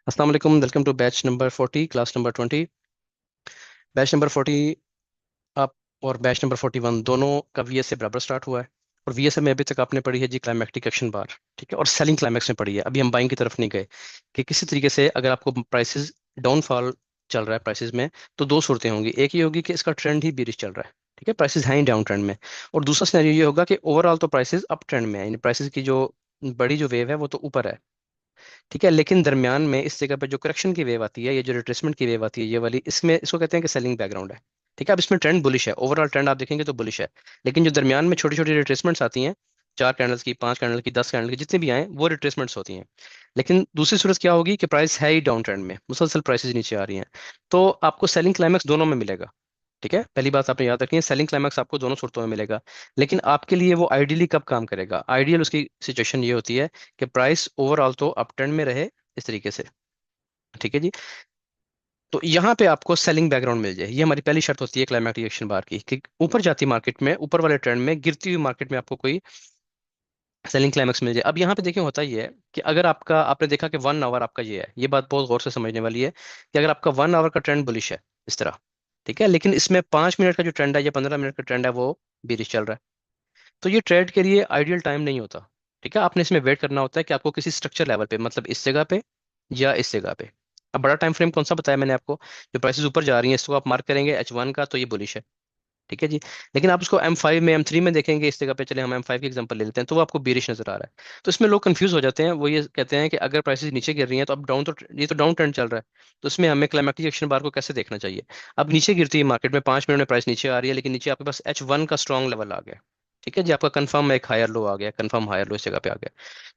अस्सलाम वालेकुम। Welcome to batch number 40, class number 20। Batch number 40 आप और बैच नंबर 41 दोनों का वीएस से बराबर स्टार्ट हुआ है। और वीएस में अभी तक आपने पढ़ी है जी क्लाइमैक्टिक एक्शन बार, ठीक है, और सेलिंग क्लाइमैक्स में पढ़ी है। अभी हम बाइंग की तरफ नहीं गए कि किसी तरीके से अगर आपको प्राइसेस डाउनफॉल चल रहा है प्राइसेस में, तो दो सूरतें होंगी। एक ये होगी कि इसका ट्रेंड ही बीरिश चल रहा है, ठीक है, प्राइसेस हैं ही डाउन ट्रेंड में। और दूसरा सिनेरियो ये होगा कि ओवरऑल तो प्राइसेस अप ट्रेंड में है, यानी प्राइसेस की जो बड़ी जो वेव है वो तो ऊपर है, ठीक है, लेकिन दरमियान में इस जगह पे जो करेक्शन की वेव आती है, ये जो रिट्रेसमेंट की वेव आती है, ये वाली, इसमें इसको कहते हैं कि सेलिंग बैकग्राउंड है। ठीक है, अब इसमें ट्रेंड बुलिश है, ओवरऑल ट्रेंड आप देखेंगे तो बुलिश है। लेकिन जो दरमियान में छोटी छोटी रिट्रेसमेंट्स आती हैं, 4 कैंडल्स की, 5 कैंडल की, 10 कैंडल की, जितनी भी आए वो रिट्रेसमेंट्स होती हैं। लेकिन दूसरी सूरत क्या होगी कि प्राइस है ही डाउन ट्रेंड में, मुसलसल प्राइसेस नीचे आ रही हैं, तो आपको सेलिंग क्लाइमैक्स दोनों में मिलेगा। ठीक है, पहली बात आपने याद रखनी है, सेलिंग क्लाइमैक्स आपको दोनों सूरतों में मिलेगा। लेकिन आपके लिए वो आइडियली कब काम करेगा? आइडियल उसकी सिचुएशन ये होती है कि प्राइस ओवरऑल तो अप ट्रेंड में रहे, इस तरीके से। ठीक है जी। तो यहाँ पे आपको सेलिंग बैकग्राउंड मिल जाए, ये हमारी पहली शर्त होती है क्लाइमैक्स रिएक्शन बार की, कि ऊपर जाती मार्केट में, ऊपर वाले ट्रेंड में, गिरती हुई मार्केट में आपको कोई सेलिंग क्लाइमैक्स मिल जाए। अब यहाँ पे देखिए होता ही है कि अगर आपका, आपने देखा कि 1 आवर आपका ये है, ये बात बहुत गौर से समझने वाली है कि अगर आपका 1 आवर का ट्रेंड बुलिश है इस तरह, ठीक है, लेकिन इसमें 5 मिनट का जो ट्रेंड है या 15 मिनट का ट्रेंड है वो बेरिश चल रहा है, तो ये ट्रेड के लिए आइडियल टाइम नहीं होता। ठीक है, आपने इसमें वेट करना होता है कि आपको किसी स्ट्रक्चर लेवल पे, मतलब इस जगह पे या इस जगह पे। अब बड़ा टाइम फ्रेम कौन सा बताया मैंने आपको? जो प्राइसेस ऊपर जा रही हैं इसको आप मार्क करेंगे H1 का, तो ये बुलिश है। ठीक है जी। लेकिन आप उसको M5 में, M3 में देखेंगे, इस जगह पे चले हम M5 की एग्जांपल ले लेते हैं, तो वो आपको बेरिश नजर आ रहा है। तो इसमें लोग कंफ्यूज हो जाते हैं, वो ये कहते हैं कि अगर प्राइसेस नीचे गिर रही हैं तो अब डाउन, तो ये तो डाउन ट्रेंड चल रहा है, तो इसमें हमें क्लाइमैक्टिक एक्शन बार को कैसे देखना चाहिए? अब नीचे गिरती है मार्केट में, 5 मिनट में प्राइस नीचे आ रही है, लेकिन नीचे आपके पास H1 का स्ट्रॉन्ग लेवल आ गया। ठीक है जी, आपका कंफर्म एक हायर लो आ गया, कंफर्म हायर लो इस जगह पे आ गया।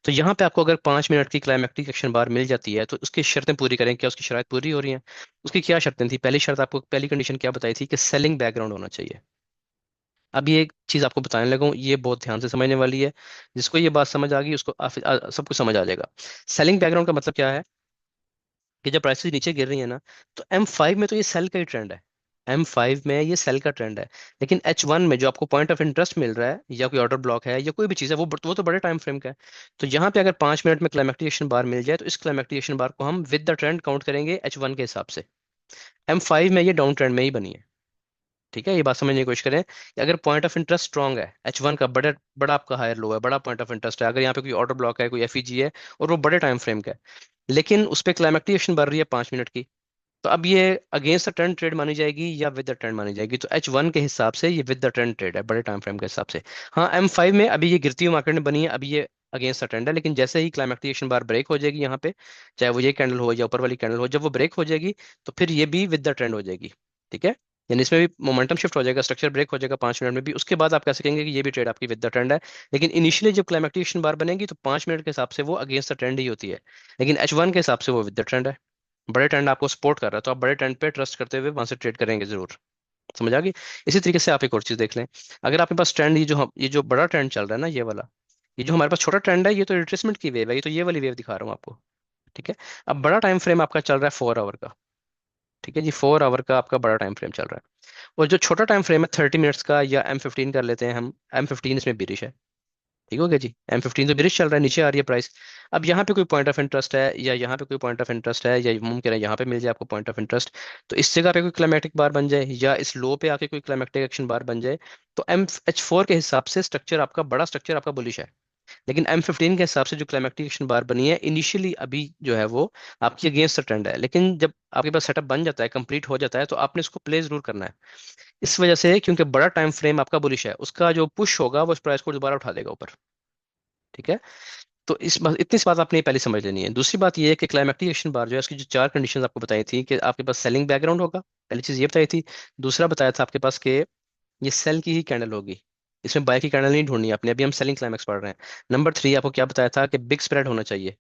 तो यहाँ पे आपको अगर 5 मिनट की क्लाइमैक्टिक एक्शन बार मिल जाती है, तो उसकी शर्तें पूरी करें, क्या उसकी शर्त पूरी हो रही है? उसकी क्या शर्तें थी? पहली शर्त आपको, पहली कंडीशन क्या बताई थी कि सेलिंग बैकग्राउंड होना चाहिए। अब ये एक चीज आपको बताने लगा हूँ, ये बहुत ध्यान से समझने वाली है। जिसको ये बात समझ आ गई उसको सब कुछ समझ आ जाएगा। सेलिंग बैकग्राउंड का मतलब क्या है कि जब प्राइसेस नीचे गिर रही है ना, तो M5 में तो ये सेल का ही ट्रेंड है, M5 में ये सेल का ट्रेंड है। लेकिन H1 में जो आपको पॉइंट ऑफ इंटरेस्ट मिल रहा है, या कोई ऑर्डर ब्लॉक है, या कोई भी चीज़ है, वो तो बड़े टाइम फ्रेम का है। तो यहाँ पे अगर 5 मिनट में क्लाइमैक्टिक बार मिल जाए, तो इस क्लाइमैक्टिक बार को हम विद द ट्रेंड काउंट करेंगे H1 के हिसाब से। M5 में ये डाउन ट्रेंड में ही बनी है। ठीक है, ये बात समझने की कोशिश करें कि अगर पॉइंट ऑफ इंटरेस्ट स्ट्रांग है, H1 का बड़ा बड़ा आपका हायर लो है, बड़ा पॉइंट ऑफ इंटरेस्ट है, अगर यहाँ पे कोई ऑर्डर ब्लॉक है, कोई एफईजी है, और वो बड़े टाइम फ्रेम का है, लेकिन उस पर क्लाइमैक्टिक बढ़ रही है 5 मिनट की, तो अब ये अगेंस्ट द ट्रेंड ट्रेड मानी जाएगी या विद द ट्रेंड मानी जाएगी? तो H1 के हिसाब से ये विद द ट्रेंड ट्रेड है, बड़े टाइम फ्रेम के हिसाब से। हाँ, M5 में अभी ये गिरती हुई मार्केट में बनी है, अभी ये अगेंस्ट द ट्रेंड है, लेकिन जैसे ही क्लाइमैक्टिक बार ब्रेक हो जाएगी यहाँ पे, चाहे वो ये कैंडल हो या ऊपर वाली कैंडल हो, जब वो ब्रेक हो जाएगी, तो फिर ये भी विद द ट्रेंड हो जाएगी। ठीक है, यानी इसमें भी मोमेंटम शिफ्ट हो जाएगा, स्ट्रक्चर ब्रेक हो जाएगा 5 मिनट में भी, उसके बाद आप कह सकेंगे कि ये भी ट्रेड आपकी विद द ट्रेंड है। लेकिन इनिशियली जब क्लाइमैक्टिक बार बनेगी, तो 5 मिनट के हिसाब से वो अगेंस्ट द ट्रेंड ही होती है, लेकिन H1 के हिसाब से वो विद द ट्रेंड है। बड़े ट्रेंड आपको सपोर्ट कर रहा है, तो आप बड़े ट्रेंड पे ट्रस्ट करते हुए वहां से ट्रेड करेंगे जरूर। समझ आ गई? इसी तरीके से आप एक और चीज देख लें। अगर आपके पास ट्रेंड, ये जो बड़ा ट्रेंड चल रहा है ना, ये वाला, ये जो हमारे पास छोटा ट्रेंड है, ये तो रिट्रेसमेंट की वेव है, ये तो ये वाली वेव दिखा रहा हूँ आपको। ठीक है, अब बड़ा टाइम फ्रेम आपका चल रहा है 4 आवर का। ठीक है जी, 4 आवर का आपका बड़ा टाइम फ्रेम चल रहा है। और जो छोटा टाइम फ्रेम है 30 मिनट्स का, या M15 कर लेते हैं हम, M15 इसमें बिरिश है। ठीक हो गया जी, M15 तो बिरिश चल रहा है, नीचे आ रही है प्राइस। अब यहाँ पे कोई पॉइंट ऑफ इंटरेस्ट है, या यहाँ पे कोई पॉइंट ऑफ इंटरेस्ट है, या मुमकिन है यहाँ पे मिल जाए आपको पॉइंट ऑफ इंटरेस्ट, तो इस जगह पे कोई क्लाइमैटिक बार बन जाए, या इस लो पे आके कोई क्लाइमैटिक एक्शन बार बन जाए, तो H4 के हिसाब से स्ट्रक्चर आपका, बड़ा स्ट्रक्चर आपका बुलिश है। लेकिन M15 के हिसाब से जो क्लाइमैटिक एक्शन बार बनी है इनिशियली, अभी जो है वो आपकी अगेंस्ट ट्रेंड है, लेकिन जब आपके पास सेटअप बन जाता है, कंप्लीट हो जाता है, तो आपने इसको प्ले जरूर करना है। इस वजह से, क्योंकि बड़ा टाइम फ्रेम आपका बुलिश है, उसका जो पुश होगा वो इस प्राइस को दोबारा उठा देगा ऊपर। ठीक है, तो इतनी सी बात आपने पहले समझ लेनी है। दूसरी बात ये है कि क्लाइमैक्टिक एक्शन बार जो है, उसकी जो 4 कंडीशंस आपको बताई थी, कि आपके पास सेलिंग बैकग्राउंड होगा, पहली चीज ये बताई थी। दूसरा बताया था आपके पास कि ये सेल की ही कैंडल होगी, इसमें बाय की कैंडल नहीं ढूंढनी है आपने, अभी हम सेलिंग क्लाइमैक्स पढ़ रहे हैं। नंबर 3 आपको क्या बताया था कि बिग स्प्रेड होना चाहिए,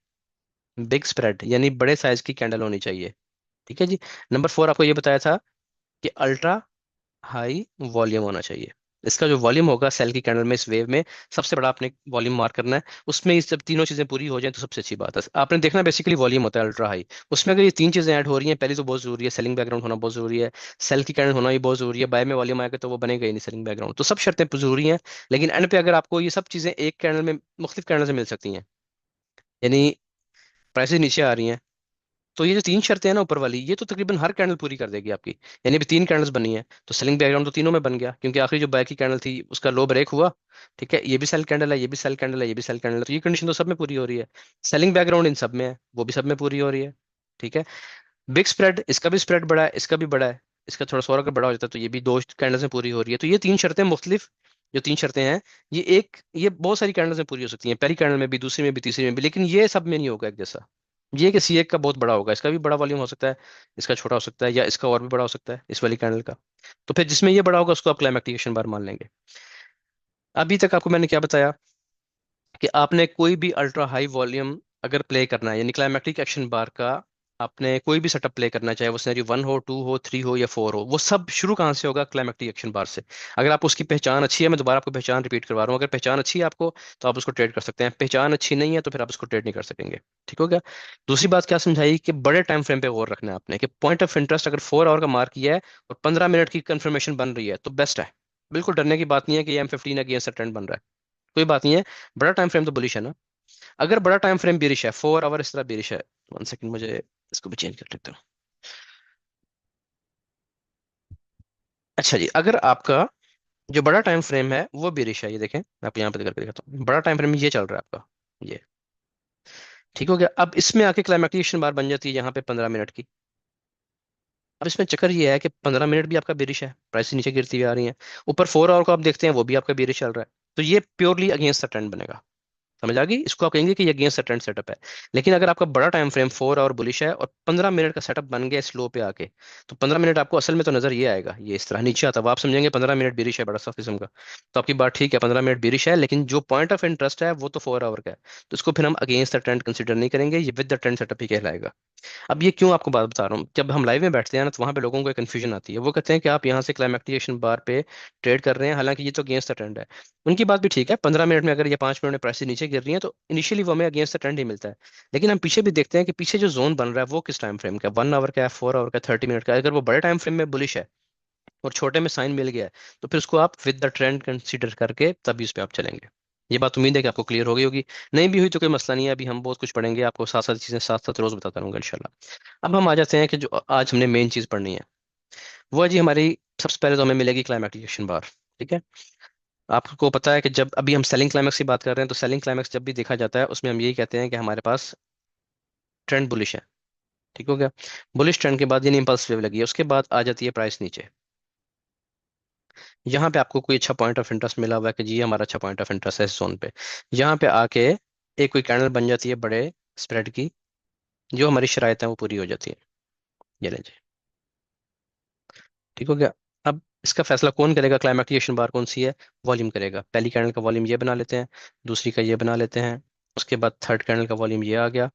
बिग स्प्रेड यानी बड़े साइज की कैंडल होनी चाहिए। ठीक है जी। नंबर 4 आपको ये बताया था कि अल्ट्रा हाई वॉल्यूम होना चाहिए। इसका जो वॉल्यूम होगा सेल की कैंडल में, इस वेव में सबसे बड़ा आपने वॉल्यूम मार्क करना है। उसमें ये सब तीनों चीजें पूरी हो जाएं तो सबसे अच्छी बात है। आपने देखना बेसिकली वॉल्यूम होता है अल्ट्रा हाई, उसमें अगर ये तीन चीजें ऐड हो रही हैं, पहली तो बहुत जरूरी है सेलिंग बैकग्राउंड होना, बहुत जरूरी है। सेल की कैंडल होना भी बहुत जरूरी है, बाय में वॉल्यूम आएगा तो वो बनेगा ही नहीं सेलिंग बैकग्राउंड, तो सब शर्तें जरूरी हैं। लेकिन एंड पे अगर आपको ये सब चीजें एक कैंडल में, मुख्तलिफ कैंडल से मिल सकती हैं, यानी प्राइसेस नीचे आ रही हैं, तो ये जो तीन शर्तें हैं ना ऊपर वाली, ये तो तकरीबन हर कैंडल पूरी कर देगी आपकी। यानी अभी तीन कैंडल्स बनी है, तो सेलिंग बैकग्राउंड तो तीनों में बन गया, क्योंकि आखिरी जो बाय की कैंडल थी उसका लो ब्रेक हुआ। ठीक है, ये भी सेल कैंडल है, ये भी सेल कैंडल है, ये भी सेल कैंडल है, तो ये कंडीशन तो सब में पूरी हो रही है। सेलिंग बैकग्राउंड इन सब में है, वो भी सब में पूरी हो रही है। ठीक है, बिग स्प्रेड, इसका भी स्प्रेड बड़ा है, इसका भी बड़ा है, इसका थोड़ा सा और अगर बड़ा हो जाता है तो ये भी दो कैंडल्स में पूरी हो रही है। तो ये तीन शर्तें मुख्तलिफ, जो तीन शर्तें हैं, ये बहुत सारी कैंडल्स में पूरी हो सकती हैं, पहली कैंडल में भी, दूसरी में भी, तीसरी में भी, लेकिन ये सब में नहीं होगा एक जैसा। ये कि सी एक का बहुत बड़ा होगा, इसका भी बड़ा वॉल्यूम हो सकता है, इसका छोटा हो सकता है, या इसका और भी बड़ा हो सकता है इस वाली कैंडल का। तो फिर जिसमें ये बड़ा होगा उसको आप क्लाइमैक्टिक बार मान लेंगे। अभी तक आपको मैंने क्या बताया कि आपने कोई भी अल्ट्रा हाई वॉल्यूम अगर प्ले करना है, यानी क्लाइमैक्टिक एक्शन बार का आपने कोई भी सेटअप प्ले करना है, चाहे वो सिनेरियो 1 हो, 2 हो, 3 हो या 4 हो, वो सब शुरू कहाँ से होगा? क्लाइमैक्टिक एक्शन बार से। अगर आप उसकी पहचान अच्छी है, मैं दोबारा आपको पहचान रिपीट करवा रहा हूँ, अगर पहचान अच्छी है आपको तो आप उसको ट्रेड कर सकते हैं, पहचान अच्छी नहीं है तो फिर आप उसको ट्रेड नहीं कर सकेंगे। ठीक हो गया? दूसरी बात क्या समझाई कि बड़े टाइम फ्रेम पे गौर रखना है आपने, कि पॉइंट ऑफ इंटरेस्ट अगर 4 आवर का मार्क किया है और 15 मिनट की कंफर्मेशन बन रही है तो बेस्ट है। बिल्कुल डरने की बात नहीं है कि M15 अगेंस्ट ट्रेंड बन रहा है, कोई बात नहीं है। बड़ा टाइम फ्रेम तो बुलिश है ना। अगर बड़ा टाइम फ्रेम बेरिश है, 4 आवर इस तरह बेरिश है, 1 सेकंड, मुझे इसको भी चेंज कर लेता हूँ। अच्छा जी, अगर आपका जो बड़ा टाइम फ्रेम है वो बेरिश है, ये देखें, मैं आपको यहाँ पे करके दिखाता हूँ, बड़ा टाइम फ्रेम ये चल रहा है आपका, ये। ठीक हो गया? अब इसमें आके क्लाइमेक्टिक बार बन जाती है यहाँ पे 15 मिनट की। अब इसमें चक्कर ये है कि 15 मिनट भी आपका बेरिश है, प्राइस नीचे गिरती हुई आ रही है, ऊपर 4 आवर को आप देखते हैं वो भी आपका बेरिश चल रहा है, तो ये प्योरली अगेंस्ट द ट्रेंड बनेगा। समझ आ गई? इसको आप कहेंगे कि ये अगेंस्ट ट्रेंड सेटअप है। लेकिन अगर आपका बड़ा टाइम फ्रेम 4 आवर बुलिश है और 15 मिनट का सेटअप बन गया स्लो पे आके, तो 15 मिनट आपको असल में तो नजर ये आएगा, ये इस तरह नीचे आता है, वो आप समझेंगे 15 मिनट बेरिश है बड़ा सा किस्म का। तो आपकी बात ठीक है, 15 मिनट बेरिश है, लेकिन जो पॉइंट ऑफ इंटरेस्ट है वो तो 4 आवर का है, तो इसको फिर हम अगेंस्ट द ट्रेंड कंसिडर नहीं करेंगे, ये विद द ट्रेंड सेटअप ही कहलाएगा। अब ये क्यों आपको बात बता रहा हूँ, जब हम लाइव में बैठते हैं ना तो वहाँ पे लोगों को कन्फ्यूजन आती है, वो कहते हैं कि आप यहाँ से क्लाइमेक्टिक बार पे ट्रेड कर रहे हैं, हालांकि ये तो अगेंस्ट द ट्रेंड है। उनकी बात भी ठीक है, 15 मिनट में अगर ये 5 मिनट में प्राइस नीचे गिर रही है तो इनिशियली वो हमें अगेंस्ट द ट्रेंड ही मिलता है। लेकिन हम पीछे भी देखते हैं कि पीछे जो जोन बन रहा है वो किस टाइम फ्रेम का, 1 आवर का है, 4 आवर का, 30 मिनट का, अगर वो बड़े टाइम फ्रेम में बुलिश है और छोटे में साइन मिल गया है, तो फिर उसको आप विद द ट्रेंड कंसीडर करके तभी उस पर आप चलेंगे। ये बात उम्मीद है कि आपको क्लियर हो गई होगी। नहीं भी हुई तो कोई मसला नहीं है, अभी हम बहुत कुछ पढ़ेंगे, आपको साथ साथ चीजें साथ साथ रोज बताता रहूंगा इंशाल्लाह। अब हम आ जाते हैं कि जो आज हमने मेन चीज पढ़नी है, वो है जी हमारी, सबसे पहले तो हमें मिलेगी क्लाइमैक्टिक बार। ठीक है, आपको पता है कि जब अभी हम सेलिंग क्लाइमैक्स की बात कर रहे हैं, तो सेलिंग क्लाइमैक्स जब भी देखा जाता है उसमें हम यही कहते हैं कि हमारे पास ट्रेंड बुलिश है। ठीक हो गया? बुलिश ट्रेंड के बाद यानी इंपल्स वेव लगी है, उसके बाद आ जाती है प्राइस नीचे। यहाँ पे आपको कोई अच्छा पॉइंट ऑफ इंटरेस्ट मिला हुआ है कि जी हमारा अच्छा पॉइंट ऑफ इंटरेस्ट है इस जोन पे, यहाँ पे आके एक कोई कैंडल बन जाती है बड़े स्प्रेड की, जो हमारी शराइत है वो पूरी हो जाती है। ये लें जी। ठीक हो गया? अब इसका फैसला कौन करेगा, क्लाइमैक्टिक बार कौन सी है? वॉल्यूम करेगा। पहली कैंडल का वॉल्यूम ये बना लेते हैं, दूसरी का ये बना लेते हैं, उसके बाद थर्ड कैंडल का वॉल्यूम ये आ गया,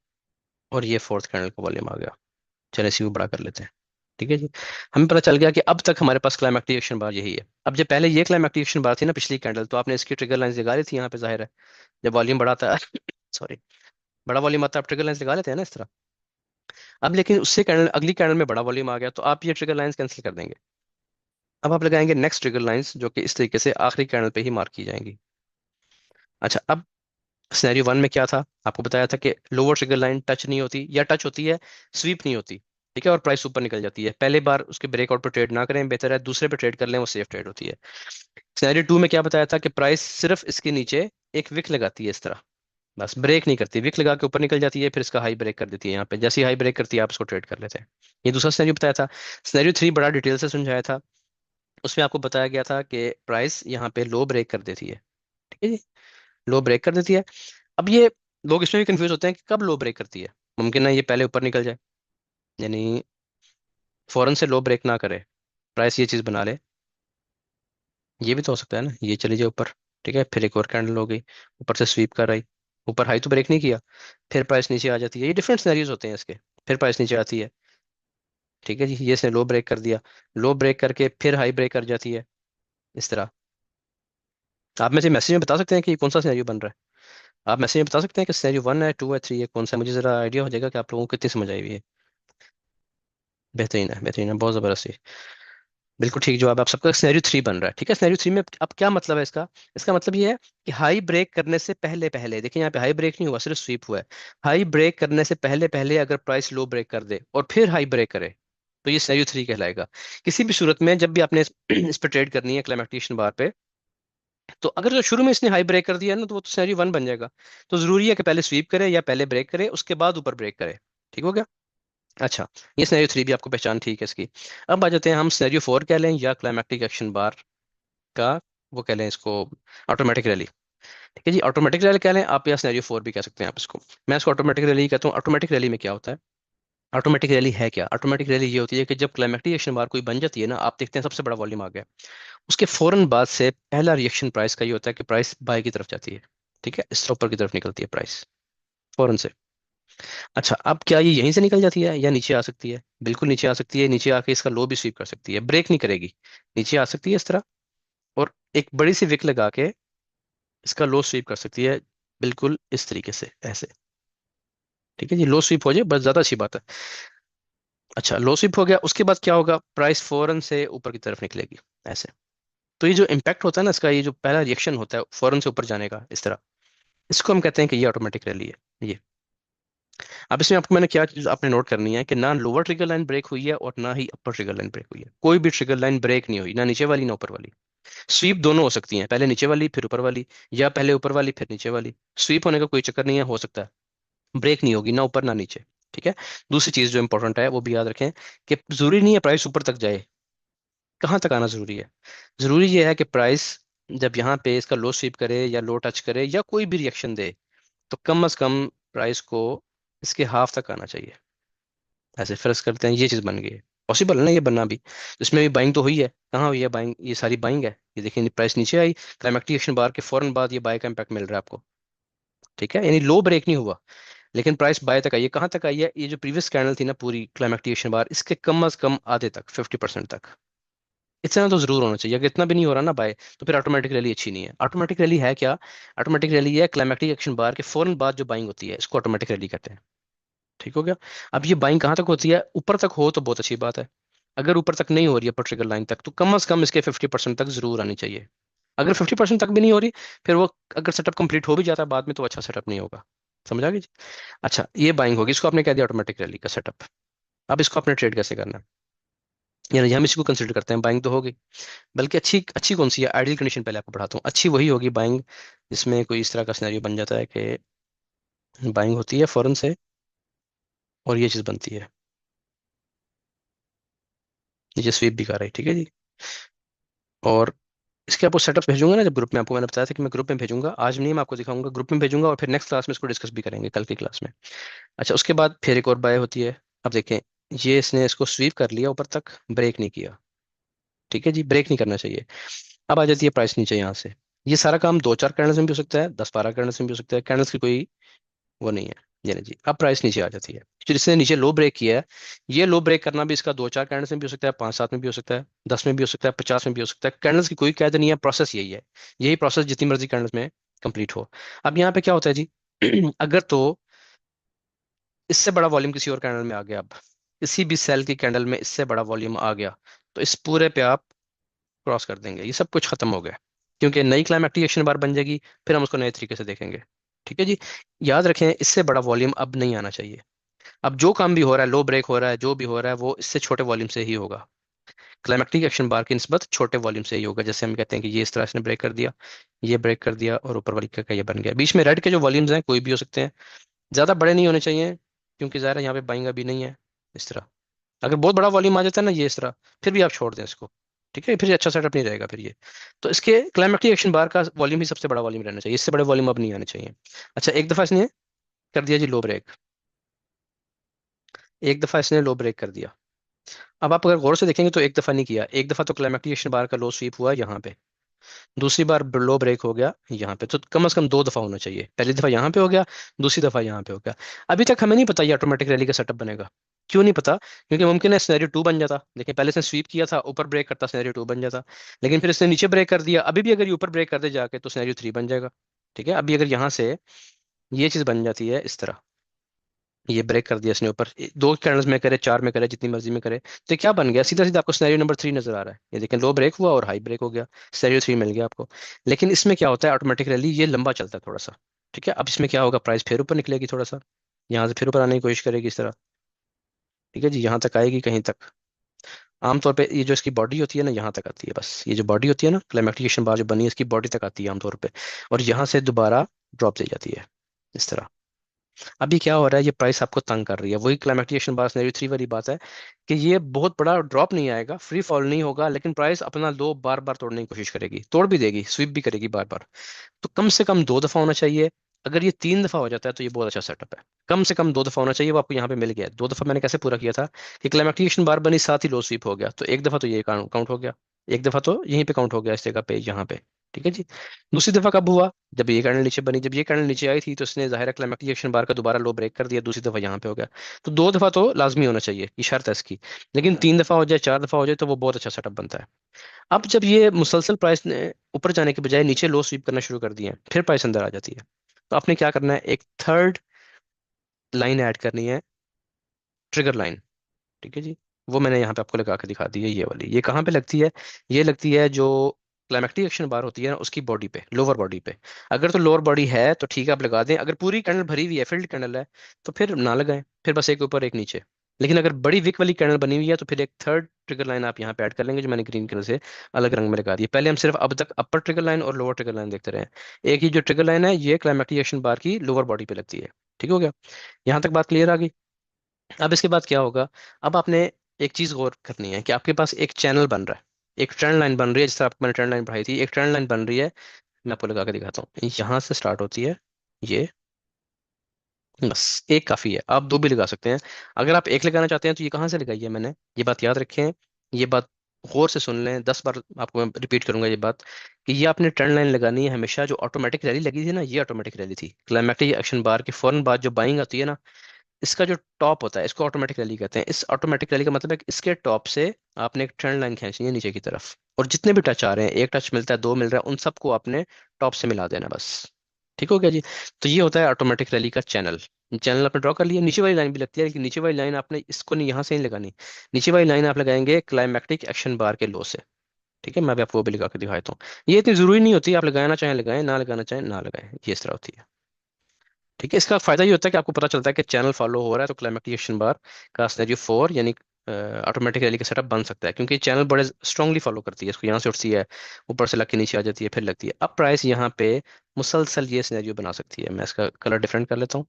और ये फोर्थ कैंडल का वॉल्यूम आ गया। चलिए इसी को बड़ा कर लेते हैं। ठीक है जी, हमें पता चल गया कि अब तक हमारे पास क्लाइमैक्टिक एक्शन बार यही है। अब जब पहले ये क्लाइमैक्टिक एक्शन बार थी ना पिछली कैंडल, तो आपने इसकी ट्रिगर लाइंस लगा ली थी यहाँ पे, जाहिर है जब वॉल्यूम बढ़ा था सॉरी, बड़ा वॉल्यूम आता है आप ट्रिगर लाइंस लगा लेते हैं ना इस तरह। अब लेकिन उससे कैंडल, अगली कैंडल में बड़ा वॉल्यूम आ गया, तो आप ये ट्रिगर लाइंस कैंसिल कर देंगे। अब आप लगाएंगे नेक्स्ट ट्रिगर लाइंस, जो कि इस तरीके से आखिरी कैंडल पे ही मार्क की जाएंगी। अच्छा, अब सिनेरियो 1 में क्या था, आपको बताया था कि लोअर ट्रिगर लाइन टच नहीं होती, या टच होती है स्वीप नहीं होती। ठीक है, और प्राइस ऊपर निकल जाती है, पहले बार उसके ब्रेकआउट पर ट्रेड ना करें, बेहतर है दूसरे पे ट्रेड कर लें, वो सेफ ट्रेड होती है। सिनेरियो 2 में क्या बताया था कि प्राइस सिर्फ इसके नीचे एक विक लगाती है इस तरह, बस ब्रेक नहीं करती, विक लगा के ऊपर निकल जाती है, फिर इसका हाई ब्रेक कर देती है, यहाँ पे जैसे ही हाई ब्रेक करती है आप इसको ट्रेड कर लेते हैं। ये दूसरा सिनेरियो बताया था। सिनेरियो 3 बड़ा डिटेल से समझाया था, उसमें आपको बताया गया था कि प्राइस यहाँ पे लो ब्रेक कर देती है। ठीक है जी, लो ब्रेक कर देती है। अब ये लोग इसमें भी कंफ्यूज होते हैं कि कब लो ब्रेक करती है, मुमकिन है ये पहले ऊपर निकल जाए, यानी फौरन से लो ब्रेक ना करे, प्राइस ये चीज़ बना ले, ये भी तो हो सकता है ना, ये चली जाए ऊपर, ठीक है, फिर एक और कैंडल हो गई, ऊपर से स्वीप कर आई, ऊपर हाई तो ब्रेक नहीं किया, फिर प्राइस नीचे आ जाती है, ये डिफरेंट सिनेरियोज होते हैं इसके, फिर प्राइस नीचे आती है। ठीक है जी, ये इसने लो ब्रेक कर दिया, लो ब्रेक करके फिर हाई ब्रेक कर जाती है इस तरह। आप में से मैसेज में बता सकते हैं कि कौन सा सिनेरियो बन रहा है? आप मैसेज में बता सकते हैं कि सिनेरियो 1 है, 2 है, 3 है, कौन सा? मुझे जरा आइडिया हो जाएगा कि आप लोगों को कितनी समझ आई हुई है। बेहतरीन है, बेहतरीन है, बहुत ज़बरदस्त। बिल्कुल ठीक जवाब है आप सबका। सिनेरियो 3 बन रहा है, ठीक है। सिनेरियो 3 में अब क्या मतलब है इसका? इसका मतलब ये है कि हाई ब्रेक करने से पहले पहले, देखिए यहाँ पे हाई ब्रेक नहीं हुआ, सिर्फ स्वीप हुआ है। हाई ब्रेक करने से पहले पहले अगर प्राइस लो ब्रेक कर दे और फिर हाई ब्रेक करे, तो ये सिनेरियो 3 कहलाएगा। किसी भी सूरत में जब भी आपने इस पे ट्रेड करनी है क्लाइमेक्टिकेशन बार पे, तो अगर जो शुरू में इसने हाई ब्रेक कर दिया ना, तो वो तो सिनेरियो 1 बन जाएगा। तो जरूरी है कि पहले स्वीप करे या पहले ब्रेक करे, उसके बाद ऊपर ब्रेक करे। ठीक हो गया? अच्छा, ये सिनेरियो 3 भी आपको पहचान ठीक है इसकी। अब आ जाते हैं हम सिनेरियो 4 कह लें या क्लाइमेक्टिक एक्शन बार का, वो कह लें इसको ऑटोमेटिक रैली। ठीक है जी, ऑटोमेटिक रैली कह लें आप, या सिनेरियो 4 भी कह सकते हैं आप इसको। मैं इसको ऑटोमेटिक रैली कहता हूँ। ऑटोमेटिक रैली में क्या होता है? ऑटोमेटिक रैली है क्या? ऑटोमेटिक रैली ये होती है कि जब क्लाइमेक्टिक एक्शन बार कोई बन जाती है ना, आप देखते हैं सबसे बड़ा वॉल्यूम आ गया, उसके फौरन बाद से पहला रिएक्शन प्राइस का ये होता है कि प्राइस बाय की तरफ जाती है। ठीक है, इस तरह ऊपर की तरफ निकलती है प्राइस फौरन से। अच्छा, अब क्या ये यहीं से निकल जाती है या नीचे आ सकती है? बिल्कुल नीचे आ सकती है। नीचे आके इसका लो भी स्वीप कर सकती है, ब्रेक नहीं करेगी, नीचे आ सकती है इस तरह, और एक बड़ी सी विक लगा के इसका लो स्वीप कर सकती है, बिल्कुल इस तरीके से, ऐसे। ठीक है जी, लो स्वीप हो जाए बस, ज्यादा अच्छी बात है। अच्छा, लो स्वीप हो गया, उसके बाद क्या होगा? प्राइस फौरन से ऊपर की तरफ निकलेगी, ऐसे। तो ये जो इम्पैक्ट होता है ना इसका, ये जो पहला रिएक्शन होता है फौरन से ऊपर जाने का, इस तरह, इसको हम कहते हैं कि ये ऑटोमेटिक रैली है ये। अब इसमें आपको मैंने क्या चीज आपने नोट करनी है कि ना लोअर ट्रिगर लाइन ब्रेक हुई है और ना ही अपर ट्रिगर लाइन ब्रेक हुई है। कोई भी ट्रिगर लाइन ब्रेक नहीं हुई, ना नीचे वाली ना ऊपर वाली। स्वीप दोनों हो सकती हैं, पहले नीचे वाली फिर ऊपर वाली, या पहले ऊपर वाली फिर नीचे वाली। स्वीप होने का कोई चक्कर नहीं है, हो सकता है ब्रेक नहीं होगी ना ऊपर ना नीचे। ठीक है। दूसरी चीज जो इंपॉर्टेंट है वो भी याद रखें कि जरूरी नहीं है प्राइस ऊपर तक जाए। कहाँ तक आना जरूरी है? जरूरी ये है कि प्राइस जब यहाँ पे इसका लो स्वीप करे या लो टच करे या कोई भी रिएक्शन दे, तो कम से कम प्राइस को इसके हाफ तक आना चाहिए। ऐसे फर्ज करते हैं ये चीज बन गई है। पॉसिबल है ना ये बनना भी? इसमें भी बाइंग तो हुई है, कहाँ हुई है बाइंग? ये सारी बाइंग है। ये देखिए प्राइस नीचे आई, क्लाइमेक्टिक एक्शन बार के फौरन बाद ये बाय का इम्पैक्ट मिल रहा है आपको। ठीक है, यानी लो ब्रेक नहीं हुआ, लेकिन प्राइस बाय तक आई है। कहाँ तक आई है? ये जो प्रीवियस कैंडल थी ना पूरी क्लाइमेक्टिक एक्शन बार, इसके कम से कम आधे तक, 50% तक। इतना तो जरूर होना चाहिए। अगर इतना भी नहीं हो रहा ना बाय, तो फिर ऑटोमेटिक रैली अच्छी नहीं है। ऑटोमेटिक रैली है क्या? ऑटोमेटिक रैली है क्लाइमेक्टिक एक्शन बार के फौरन बाद जो बाइंग होती है, इसको ऑटोमेटिक रैली कहते हैं। ठीक हो गया? अब ये बाइंग कहाँ तक होती है? ऊपर तक हो तो बहुत अच्छी बात है। अगर ऊपर तक नहीं हो रही है ट्रिगर लाइन तक, तो कम से कम इसके 50% तक जरूर आनी चाहिए। अगर 50% तक भी नहीं हो रही, फिर वो अगर सेटअप कंप्लीट हो भी जाता है बाद में, तो अच्छा सेटअप नहीं होगा। समझ आ गई जी? अच्छा, ये बाइंग होगी, इसको आपने कह दिया ऑटोमेटिक रैली का सेटअप। अब इसको आपने ट्रेड कैसे करना है? यानी हम इसको कंसिडर करते हैं बाइंग तो होगी, बल्कि अच्छी अच्छी कौन सी है? आइडियल कंडीशन पहले आपको पढ़ाता हूँ। अच्छी वही होगी बाइंग जिसमें कोई इस तरह का सिनेरियो बन जाता है कि बाइंग होती है फौरन से, और ये चीज बनती है, नीचे स्वीप भी कर रही है। ठीक है जी। और इसके आपको सेटअप भेजूंगा ना जब ग्रुप में, आपको मैंने बताया था कि मैं ग्रुप में भेजूंगा, आज नहीं मैं आपको दिखाऊंगा, ग्रुप में भेजूंगा, और फिर नेक्स्ट क्लास में इसको डिस्कस भी करेंगे, कल की क्लास में। अच्छा, उसके बाद फिर एक और बाय होती है। अब देखें, ये इसने इसको स्वीप कर लिया ऊपर तक, ब्रेक नहीं किया। ठीक है जी, ब्रेक नहीं करना चाहिए। अब आ जाती है प्राइस नीचे यहाँ से। ये सारा काम दो चार कैंडल्स में भी हो सकता है, 10-12 कैंडल्स में भी हो सकता है, कैंडल्स की कोई वो नहीं है। ये नहीं जी, अब प्राइस नीचे आ जाती है, जिसने नीचे लो ब्रेक किया है। ये लो ब्रेक करना भी इसका दो चार कैंडल्स में भी हो सकता है, 5-7 में भी हो सकता है, 10 में भी हो सकता है, 50 में भी हो सकता है। कैंडल्स की कोई कैद नहीं है, प्रोसेस यही है। यही प्रोसेस जितनी मर्जी कैंडल्स में कंप्लीट हो। अब यहाँ पे क्या होता है जी? अगर तो इससे बड़ा वॉल्यूम किसी और कैंडल में आ गया, अब किसी भी सेल की कैंडल में इससे बड़ा वॉल्यूम आ गया, तो इस पूरे पे आप क्रॉस कर देंगे, ये सब कुछ खत्म हो गया, क्योंकि नई क्लाइमेक्टिक एक्शन बार बन जाएगी। फिर हम उसको नए तरीके से देखेंगे। ठीक है जी। याद रखें, इससे बड़ा वॉल्यूम अब नहीं आना चाहिए। अब जो काम भी हो रहा है, लो ब्रेक हो रहा है, जो भी हो रहा है, वो इससे छोटे वॉल्यूम से ही होगा। क्लाइमेक्टिक एक्शन बार की निस्बत छोटे वॉल्यूम से ही होगा। जैसे हम कहते हैं कि ये इस तरह से ब्रेक कर दिया, ये ब्रेक कर दिया, और ऊपर वाली का ये बन गया। बीच में रेड के जो वॉल्यूम्स हैं कोई भी हो सकते हैं, ज्यादा बड़े नहीं होने चाहिए, क्योंकि ज़ाहिर है यहाँ पे बाइंग अभी नहीं है। इस तरह अगर बहुत बड़ा वॉल्यूम आ जाता है ना ये इस तरह, फिर भी आप छोड़ दें इसको। ठीक है, फिर ये अच्छा सेटअप नहीं रहेगा फिर ये। तो इसके क्लाइमेक्टिक एक्शन बार का वॉल्यूम ही सबसे बड़ा वॉल्यूम रहना चाहिए, इससे बड़े वॉल्यूम अब नहीं आने चाहिए। अच्छा, एक दफा इसने कर दिया जी लो ब्रेक, एक दफा इसने लो ब्रेक कर दिया। अब आप अगर गौर से देखेंगे तो एक दफा नहीं किया, एक दफा तो क्लाइमेक्टिक एक्शन बार का लो स्वीप हुआ यहाँ पे, दूसरी बार लो ब्रेक हो गया यहाँ पे। तो कम से कम दो दफा होना चाहिए, पहली दफा यहाँ पे हो गया, दूसरी दफा यहाँ पे हो गया। अभी तक हमें नहीं पता ये ऑटोमेटिक रैली का सेटअप बनेगा। क्यों नहीं पता? क्योंकि मुमकिन है सिनेरियो 2 बन जाता। देखिए, पहले इसने स्वीप किया था, ऊपर ब्रेक करता, सिनेरियो 2 बन जाता। लेकिन फिर इसने नीचे ब्रेक कर दिया, अभी भी अगर ये ऊपर ब्रेक कर दे जाके, तो सिनेरियो 3 बन जाएगा। ठीक है, अभी अगर यहाँ से ये चीज बन जाती है इस तरह, ये ब्रेक कर दिया इसने ऊपर, दो कैंडल्स में करे, चार में करे, जितनी मर्जी में करे, तो क्या बन गया, सीधा सीधा आपको सिनेरियो नंबर 3 नजर आ रहा है। ये देखें, लो ब्रेक हुआ और हाई ब्रेक हो गया, सिनेरियो 3 मिल गया आपको। लेकिन इसमें क्या होता है, ऑटोमेटिकली ये लंबा चलता है थोड़ा सा। ठीक है, अब इसमें क्या होगा, प्राइस फिर ऊपर निकलेगी थोड़ा सा, यहाँ से फिर ऊपर आने की कोशिश करेगी इस तरह। ठीक है जी, यहाँ तक आएगी कहीं तक। आमतौर पे ये जो इसकी बॉडी होती है ना, यहाँ तक आती है बस, ये जो बॉडी होती है ना क्लाइमेक्टिकेशन बार जो बनी है, इसकी बॉडी तक आती है आमतौर पे, और यहाँ से दोबारा ड्रॉप दे जाती है इस तरह। अभी क्या हो रहा है, ये प्राइस आपको तंग कर रही है, वही क्लाइमेक्टिकेशन बार सिनेरियो 3 वाली बात है, कि ये बहुत बड़ा ड्रॉप नहीं आएगा, फ्री फॉल नहीं होगा, लेकिन प्राइस अपना लो बार बार तोड़ने की कोशिश करेगी, तोड़ भी देगी, स्वीप भी करेगी बार बार। तो कम से कम 2 दफा होना चाहिए। अगर ये 3 दफा हो जाता है तो ये बहुत अच्छा सेटअप है। कम से कम 2 दफा होना चाहिए, वो आपको यहाँ पे मिल गया है। 2 दफा मैंने कैसे पूरा किया था, कि क्लाइमेक्टिकेशन बार बनी, साथ ही लो स्वीप हो गया, तो एक दफा तो ये काउंट हो गया, एक दफा तो यहीं पे काउंट हो गया इस जगह पे, यहाँ पे। ठीक है जी। दूसरी दफा कब हुआ, जब ये कैंडल नीचे बनी, जब ये कैंडल नीचे आई थी, तो इसने जाहिर है क्लाइमेक्टिकेशन बार का दोबारा लो ब्रेक कर दिया, दूसरी दफा यहाँ पे हो गया। तो 2 दफा तो लाजमी होना चाहिए, ये शर्त है इसकी। लेकिन 3 दफा हो जाए, 4 दफा हो जाए, तो वो बहुत अच्छा सेटअप बनता है। अब जब ये मुसलसल प्राइस ने ऊपर जाने के बजाय नीचे लो स्वीप करना शुरू कर दिए हैं, फिर प्राइस अंदर आ जाती है, तो आपने क्या करना है, एक थर्ड लाइन ऐड करनी है, ट्रिगर लाइन। ठीक है जी, वो मैंने यहाँ पे आपको लगा के दिखा दी है, ये वाली। ये कहाँ पे लगती है, ये लगती है जो क्लाइमेक्टिक एक्शन बार होती है ना, उसकी बॉडी पे, लोअर बॉडी पे। अगर तो लोअर बॉडी है तो ठीक है, आप लगा दें। अगर पूरी कैंडल भरी हुई है, फिल्ड कैंडल है, तो फिर ना लगाएं, फिर बस एक ऊपर एक नीचे। लेकिन अगर बड़ी विक वाली कैंडल बनी हुई है, तो फिर एक थर्ड ट्रिगर लाइन आप यहाँ पे ऐड कर लेंगे, जो मैंने ग्रीन कलर से अलग रंग में लगा दी है। पहले हम सिर्फ अब तक अपर ट्रिगर लाइन और लोअर ट्रिगर लाइन देखते रहे हैं। एक ही जो ट्रिगर लाइन है, ये क्लाइमेक्टिक एक्शन बार की लोअर बॉडी पे लगती है। ठीक हो गया, यहाँ तक बात क्लियर आ गई। अब इसके बाद क्या होगा, अब आपने एक चीज गौर करनी है, कि आपके पास एक चैनल बन रहा है, एक ट्रेंड लाइन बन रही है, जिस तरह आपको मैंने ट्रेंड लाइन पढ़ाई थी, एक ट्रेंड लाइन बन रही है। मैं आपको लगा के दिखाता हूँ, यहाँ से स्टार्ट होती है ये, बस एक काफी है, आप दो भी लगा सकते हैं। अगर आप एक लगाना चाहते हैं तो ये कहाँ से लगाई है मैंने, ये बात याद रखें, ये बात गौर से सुन लें, 10 बार आपको मैं रिपीट करूंगा ये बात, कि ये आपने ट्रेंड लाइन लगानी है हमेशा। जो ऑटोमेटिक रैली लगी थी ना, ये ऑटोमेटिक रैली थी, क्लाइमेक्टिक एक्शन बार के फौरन बाद जो बाइंग आती है ना, इसका जो टॉप होता है, इसको ऑटोमेटिक रैली कहते हैं। इस ऑटोमेटिक रैली का मतलब है कि इसके टॉप से आपने एक ट्रेंड लाइन खींचनी है नीचे की तरफ, और जितने भी टच आ रहे हैं, एक टच मिलता है, दो मिल रहा है, उन सबको आपने टॉप से मिला देना बस। ठीक हो गया जी। तो ये होता है ऑटोमेटिक रैली का चैनल। चैनल आपने ड्रॉ कर लिया, नीचे वाली लाइन भी लगती है, लेकिन नीचे वाली लाइन आपने इसको नहीं, यहाँ से नहीं लगानी। नीचे वाली लाइन आप लगाएंगे क्लाइमेक्टिक एक्शन बार के लो से। ठीक है, मैं भी आपको वो भी लगा के दिखाता हूँ। ये इतनी जरूरी नहीं होती, आप लगाना चाहें लगाएं, ना लगाना चाहें ना लगाएं, ये इस तरह होती है। ठीक है, इसका फायदा ये होता है कि आपको पता चलता है कि चैनल फॉलो हो रहा है, तो क्लाइमेक्टिकेशन बार का सिनेरियो 4 यानी ऑटोमेटिक रैली का सेटअप बन सकता है, क्योंकि चैनल बड़े स्ट्रांगली फॉलो करती है इसको। यहाँ से उठती है, ऊपर से लग के नीचे आ जाती है, फिर लगती है। अब प्राइस यहाँ पे मुसलसल ये सिनेरियो बना सकती है। मैं इसका कलर डिफरेंट कर लेता हूँ।